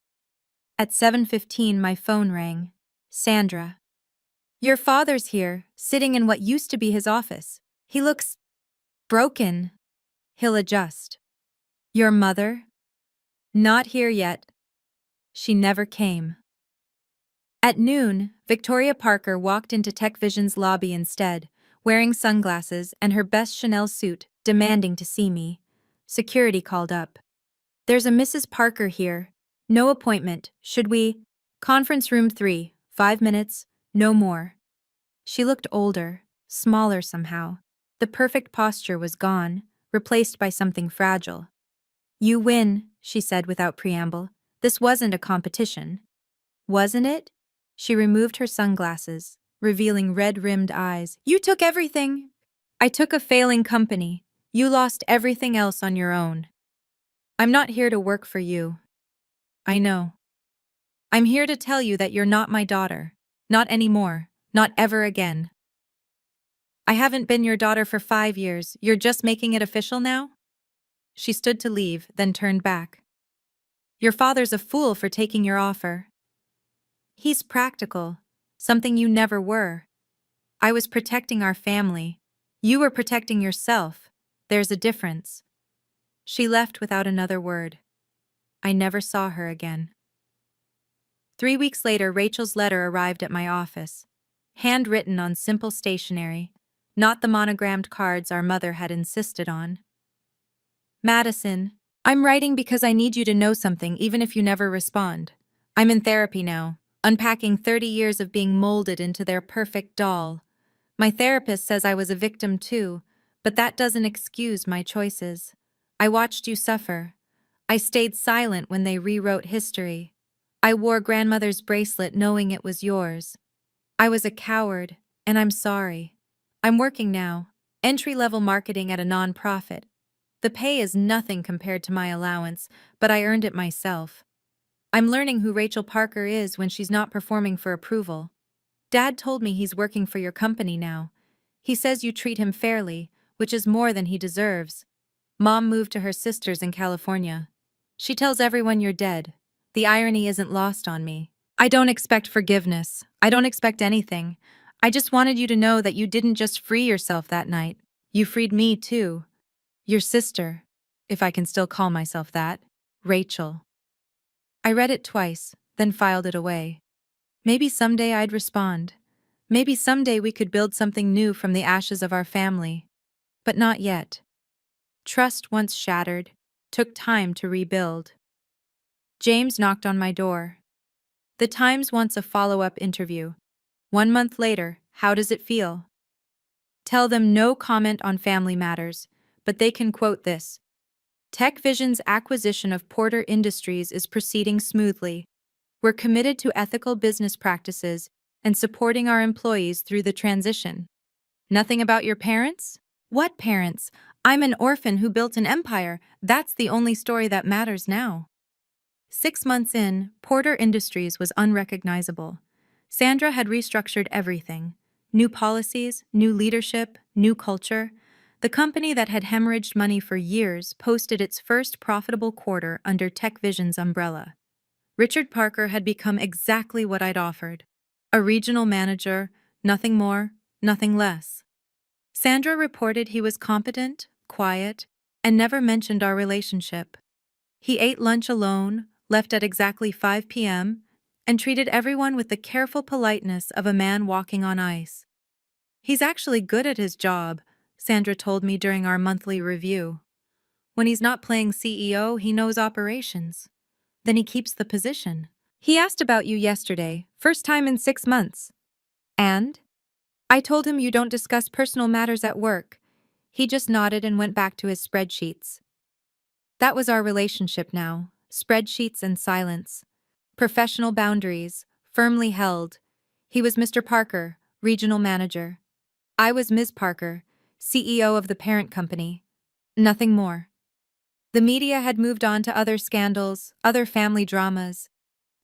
At 7:15, my phone rang. Sandra. Your father's here, sitting in what used to be his office. He looks broken. He'll adjust. Your mother? Not here yet. She never came. At noon, Victoria Parker walked into Tech Vision's lobby instead, wearing sunglasses and her best Chanel suit, demanding to see me. Security called up. There's a Mrs. Parker here. No appointment. Should we? Conference room 3, 5 minutes, no more. She looked older, smaller somehow. The perfect posture was gone, replaced by something fragile. You win, she said without preamble. This wasn't a competition. Wasn't it? She removed her sunglasses, revealing red-rimmed eyes. You took everything. I took a failing company. You lost everything else on your own. I'm not here to work for you. I know. I'm here to tell you that you're not my daughter. Not anymore. Not ever again. I haven't been your daughter for 5 years. You're just making it official now? She stood to leave, then turned back. Your father's a fool for taking your offer. He's practical, something you never were. I was protecting our family. You were protecting yourself. There's a difference. She left without another word. I never saw her again. 3 weeks later, Rachel's letter arrived at my office. Handwritten on simple stationery, not the monogrammed cards our mother had insisted on. Madison, I'm writing because I need you to know something even if you never respond. I'm in therapy now, unpacking 30 years of being molded into their perfect doll. My therapist says I was a victim too, but that doesn't excuse my choices. I watched you suffer. I stayed silent when they rewrote history. I wore grandmother's bracelet knowing it was yours. I was a coward, and I'm sorry. I'm working now, entry-level marketing at a nonprofit. The pay is nothing compared to my allowance, but I earned it myself. I'm learning who Rachel Parker is when she's not performing for approval. Dad told me he's working for your company now. He says you treat him fairly, which is more than he deserves. Mom moved to her sisters in California. She tells everyone you're dead. The irony isn't lost on me. I don't expect forgiveness. I don't expect anything. I just wanted you to know that you didn't just free yourself that night. You freed me too. Your sister, if I can still call myself that, Rachel. I read it twice, then filed it away. Maybe someday I'd respond. Maybe someday we could build something new from the ashes of our family. But not yet. Trust once shattered, took time to rebuild. James knocked on my door. The Times wants a follow-up interview. 1 month later, how does it feel? Tell them no comment on family matters, but they can quote this. Tech Vision's acquisition of Porter Industries is proceeding smoothly. We're committed to ethical business practices and supporting our employees through the transition. Nothing about your parents? What parents? I'm an orphan who built an empire. That's the only story that matters now. 6 months in, Porter Industries was unrecognizable. Sandra had restructured everything. New policies, new leadership, new culture. The company that had hemorrhaged money for years posted its first profitable quarter under TechVision's umbrella. Richard Parker had become exactly what I'd offered. A regional manager, nothing more, nothing less. Sandra reported he was competent, quiet, and never mentioned our relationship. He ate lunch alone, left at exactly 5 p.m., and treated everyone with the careful politeness of a man walking on ice. He's actually good at his job, Sandra told me during our monthly review. When he's not playing CEO, he knows operations. Then he keeps the position. He asked about you yesterday, first time in 6 months. And? I told him you don't discuss personal matters at work. He just nodded and went back to his spreadsheets. That was our relationship now, spreadsheets and silence. Professional boundaries, firmly held. He was Mr. Parker, regional manager. I was Ms. Parker, CEO of the parent company. Nothing more. The media had moved on to other scandals, other family dramas.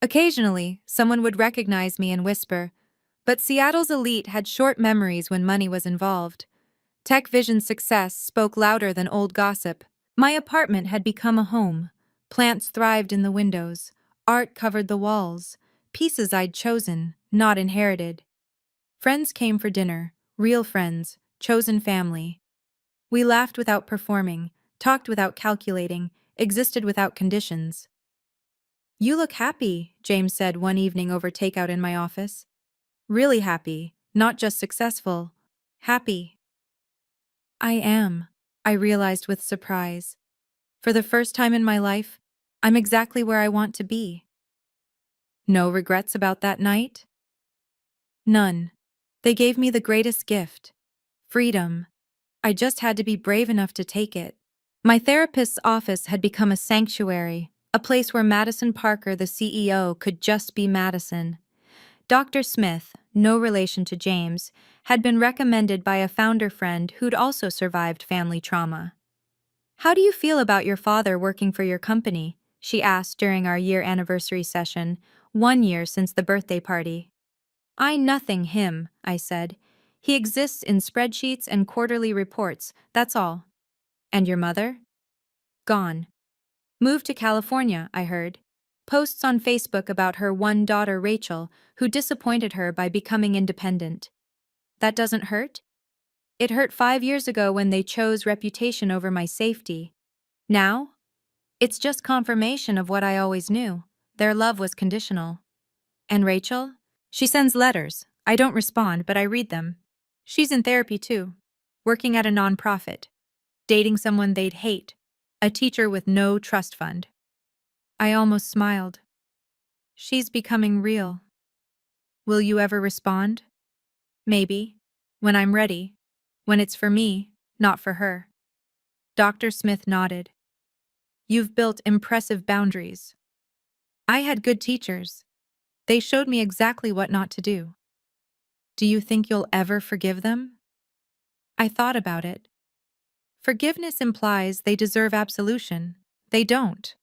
Occasionally, someone would recognize me and whisper, but Seattle's elite had short memories when money was involved. TechVision's success spoke louder than old gossip. My apartment had become a home. Plants thrived in the windows. Art covered the walls. Pieces I'd chosen, not inherited. Friends came for dinner, real friends, chosen family. We laughed without performing, talked without calculating, existed without conditions. You look happy, James said one evening over takeout in my office. Really happy, not just successful. Happy. I am, I realized with surprise. For the first time in my life, I'm exactly where I want to be. No regrets about that night? None. They gave me the greatest gift. Freedom. I just had to be brave enough to take it. My therapist's office had become a sanctuary, a place where Madison Parker, the CEO, could just be Madison. Dr. Smith, no relation to James, had been recommended by a founder friend who'd also survived family trauma. How do you feel about your father working for your company? She asked during our year anniversary session, 1 year since the birthday party. I nothing him, I said. He exists in spreadsheets and quarterly reports, that's all. And your mother? Gone. Moved to California, I heard. Posts on Facebook about her one daughter, Rachel, who disappointed her by becoming independent. That doesn't hurt? It hurt 5 years ago when they chose reputation over my safety. Now? It's just confirmation of what I always knew. Their love was conditional. And Rachel? She sends letters. I don't respond, but I read them. She's in therapy too. Working at a nonprofit. Dating someone they'd hate. A teacher with no trust fund. I almost smiled. She's becoming real. Will you ever respond? Maybe. When I'm ready. When it's for me, not for her. Dr. Smith nodded. You've built impressive boundaries. I had good teachers. They showed me exactly what not to do. Do you think you'll ever forgive them? I thought about it. Forgiveness implies they deserve absolution. They don't.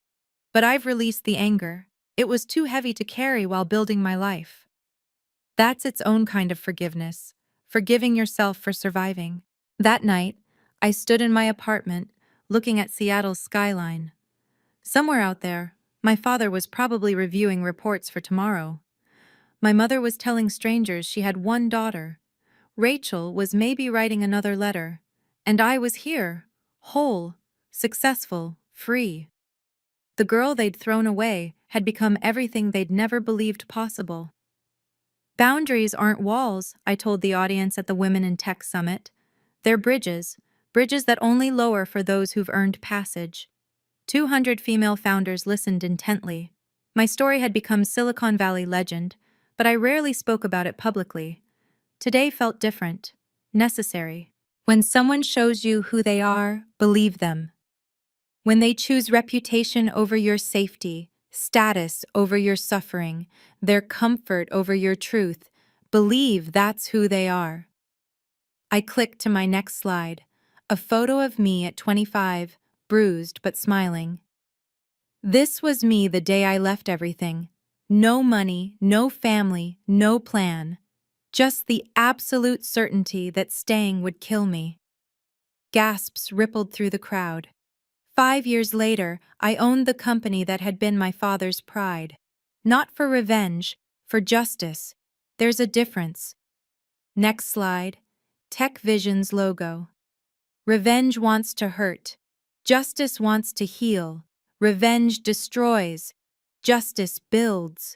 But I've released the anger. It was too heavy to carry while building my life. That's its own kind of forgiveness, forgiving yourself for surviving. That night, I stood in my apartment, looking at Seattle's skyline. Somewhere out there, my father was probably reviewing reports for tomorrow. My mother was telling strangers she had one daughter. Rachel was maybe writing another letter. And I was here, whole, successful, free. The girl they'd thrown away had become everything they'd never believed possible. Boundaries aren't walls, I told the audience at the Women in Tech Summit. They're bridges, bridges that only lower for those who've earned passage. 200 female founders listened intently. My story had become Silicon Valley legend, but I rarely spoke about it publicly. Today felt different, necessary. When someone shows you who they are, believe them. When they choose reputation over your safety, status over your suffering, their comfort over your truth, believe that's who they are. I clicked to my next slide. A photo of me at 25, bruised but smiling. This was me the day I left everything. No money, no family, no plan. Just the absolute certainty that staying would kill me. Gasps rippled through the crowd. 5 years later, I owned the company that had been my father's pride. Not for revenge, for justice. There's a difference. Next slide. Tech Vision's logo. Revenge wants to hurt. Justice wants to heal. Revenge destroys. Justice builds.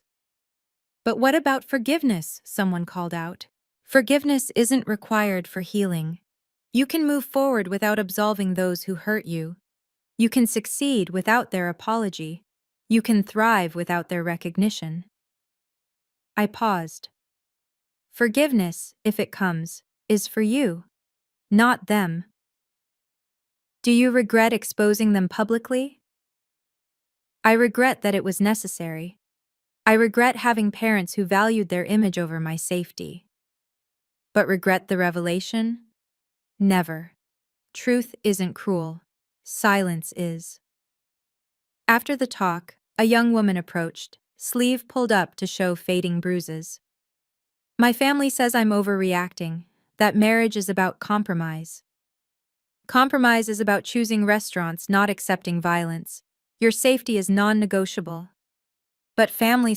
But what about forgiveness? Someone called out. Forgiveness isn't required for healing. You can move forward without absolving those who hurt you. You can succeed without their apology. You can thrive without their recognition. I paused. Forgiveness, if it comes, is for you, not them. Do you regret exposing them publicly? I regret that it was necessary. I regret having parents who valued their image over my safety. But regret the revelation? Never. Truth isn't cruel. Silence is. After the talk, a young woman approached, sleeve pulled up to show fading bruises. My family says I'm overreacting, that marriage is about compromise. Compromise is about choosing restaurants, not accepting violence. Your safety is non-negotiable. But family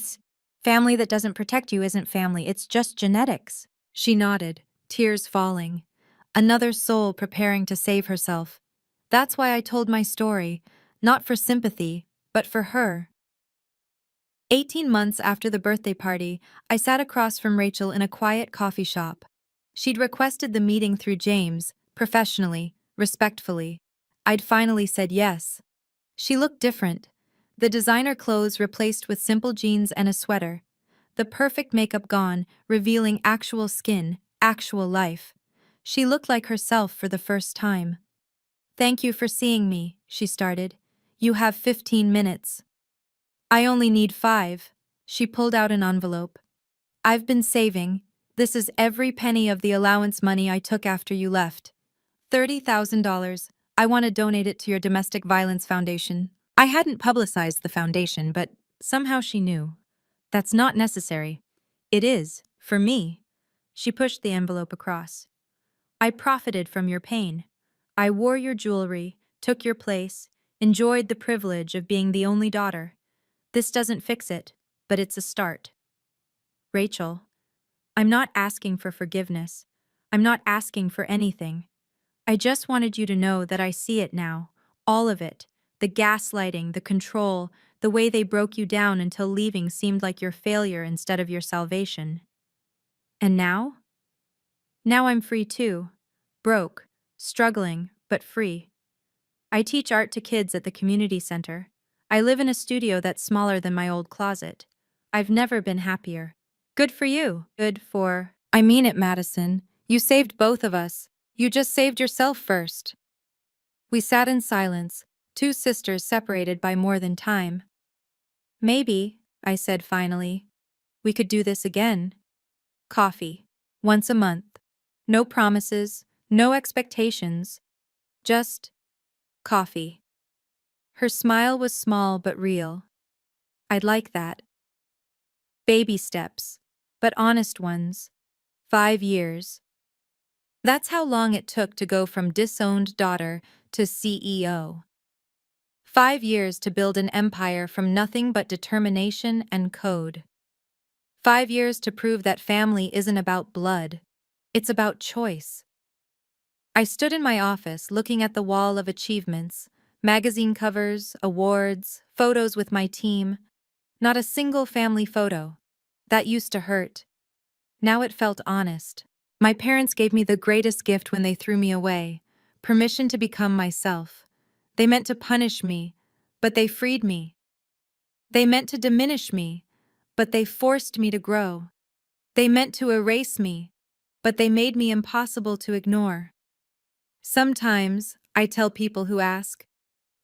that doesn't protect you isn't family, it's just genetics. She nodded, tears falling. Another soul preparing to save herself. That's why I told my story, not for sympathy, but for her. 18 months after the birthday party, I sat across from Rachel in a quiet coffee shop. She'd requested the meeting through James, professionally, respectfully. I'd finally said yes. She looked different. The designer clothes replaced with simple jeans and a sweater. The perfect makeup gone, revealing actual skin, actual life. She looked like herself for the first time. "Thank you for seeing me," she started. "You have 15 minutes. "I only need 5. She pulled out an envelope. "I've been saving. This is every penny of the allowance money I took after you left. $30,000. I want to donate it to your domestic violence foundation." I hadn't publicized the foundation, but somehow she knew. "That's not necessary." "It is, for me." She pushed the envelope across. "I profited from your pain. I wore your jewelry, took your place, enjoyed the privilege of being the only daughter. This doesn't fix it, but it's a start." "Rachel, I'm not asking for forgiveness. I'm not asking for anything. I just wanted you to know that I see it now, all of it, the gaslighting, the control, the way they broke you down until leaving seemed like your failure instead of your salvation. And now? Now I'm free too. Broke, struggling, but free. I teach art to kids at the community center. I live in a studio that's smaller than my old closet. I've never been happier." "Good for you." I mean it, Madison. You saved both of us. You just saved yourself first." We sat in silence, two sisters separated by more than time. "Maybe," I said finally, "we could do this again. Coffee. Once a month. No promises, no expectations. Just coffee." Her smile was small but real. "I'd like that." Baby steps, but honest ones. 5 years. That's how long it took to go from disowned daughter to CEO. 5 years to build an empire from nothing but determination and code. 5 years to prove that family isn't about blood. It's about choice. I stood in my office looking at the wall of achievements, magazine covers, awards, photos with my team. Not a single family photo. That used to hurt. Now it felt honest. My parents gave me the greatest gift when they threw me away, permission to become myself. They meant to punish me, but they freed me. They meant to diminish me, but they forced me to grow. They meant to erase me, but they made me impossible to ignore. Sometimes, I tell people who ask,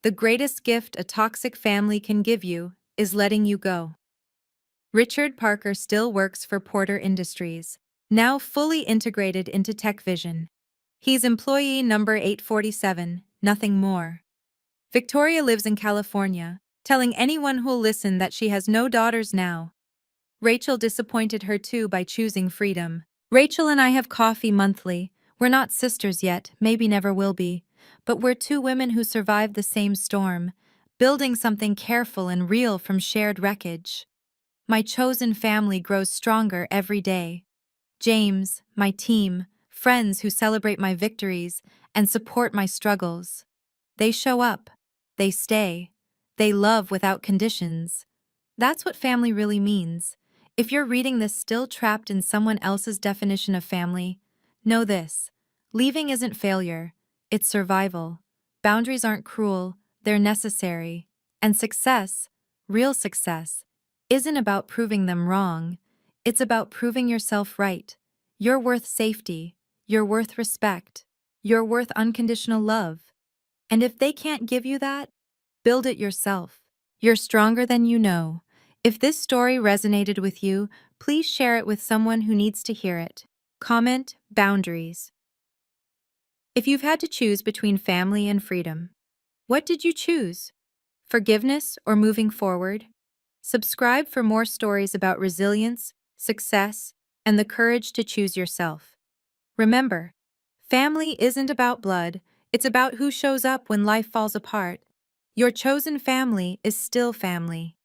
the greatest gift a toxic family can give you is letting you go. Richard Parker still works for Porter Industries, now fully integrated into Tech Vision. He's employee number 847, nothing more. Victoria lives in California, telling anyone who'll listen that she has no daughters now. Rachel disappointed her too by choosing freedom. Rachel and I have coffee monthly. We're not sisters yet, maybe never will be, but we're two women who survived the same storm, building something careful and real from shared wreckage. My chosen family grows stronger every day. James, my team, friends who celebrate my victories and support my struggles. They show up, they stay, they love without conditions. That's what family really means. If you're reading this still trapped in someone else's definition of family, know this: leaving isn't failure, it's survival. Boundaries aren't cruel, they're necessary. And success, real success, isn't about proving them wrong, it's about proving yourself right. You're worth safety, you're worth respect, you're worth unconditional love. And if they can't give you that, build it yourself. You're stronger than you know. If this story resonated with you, please share it with someone who needs to hear it. Comment boundaries. If you've had to choose between family and freedom, what did you choose? Forgiveness or moving forward? Subscribe for more stories about resilience, success, and the courage to choose yourself. Remember, family isn't about blood, it's about who shows up when life falls apart. Your chosen family is still family.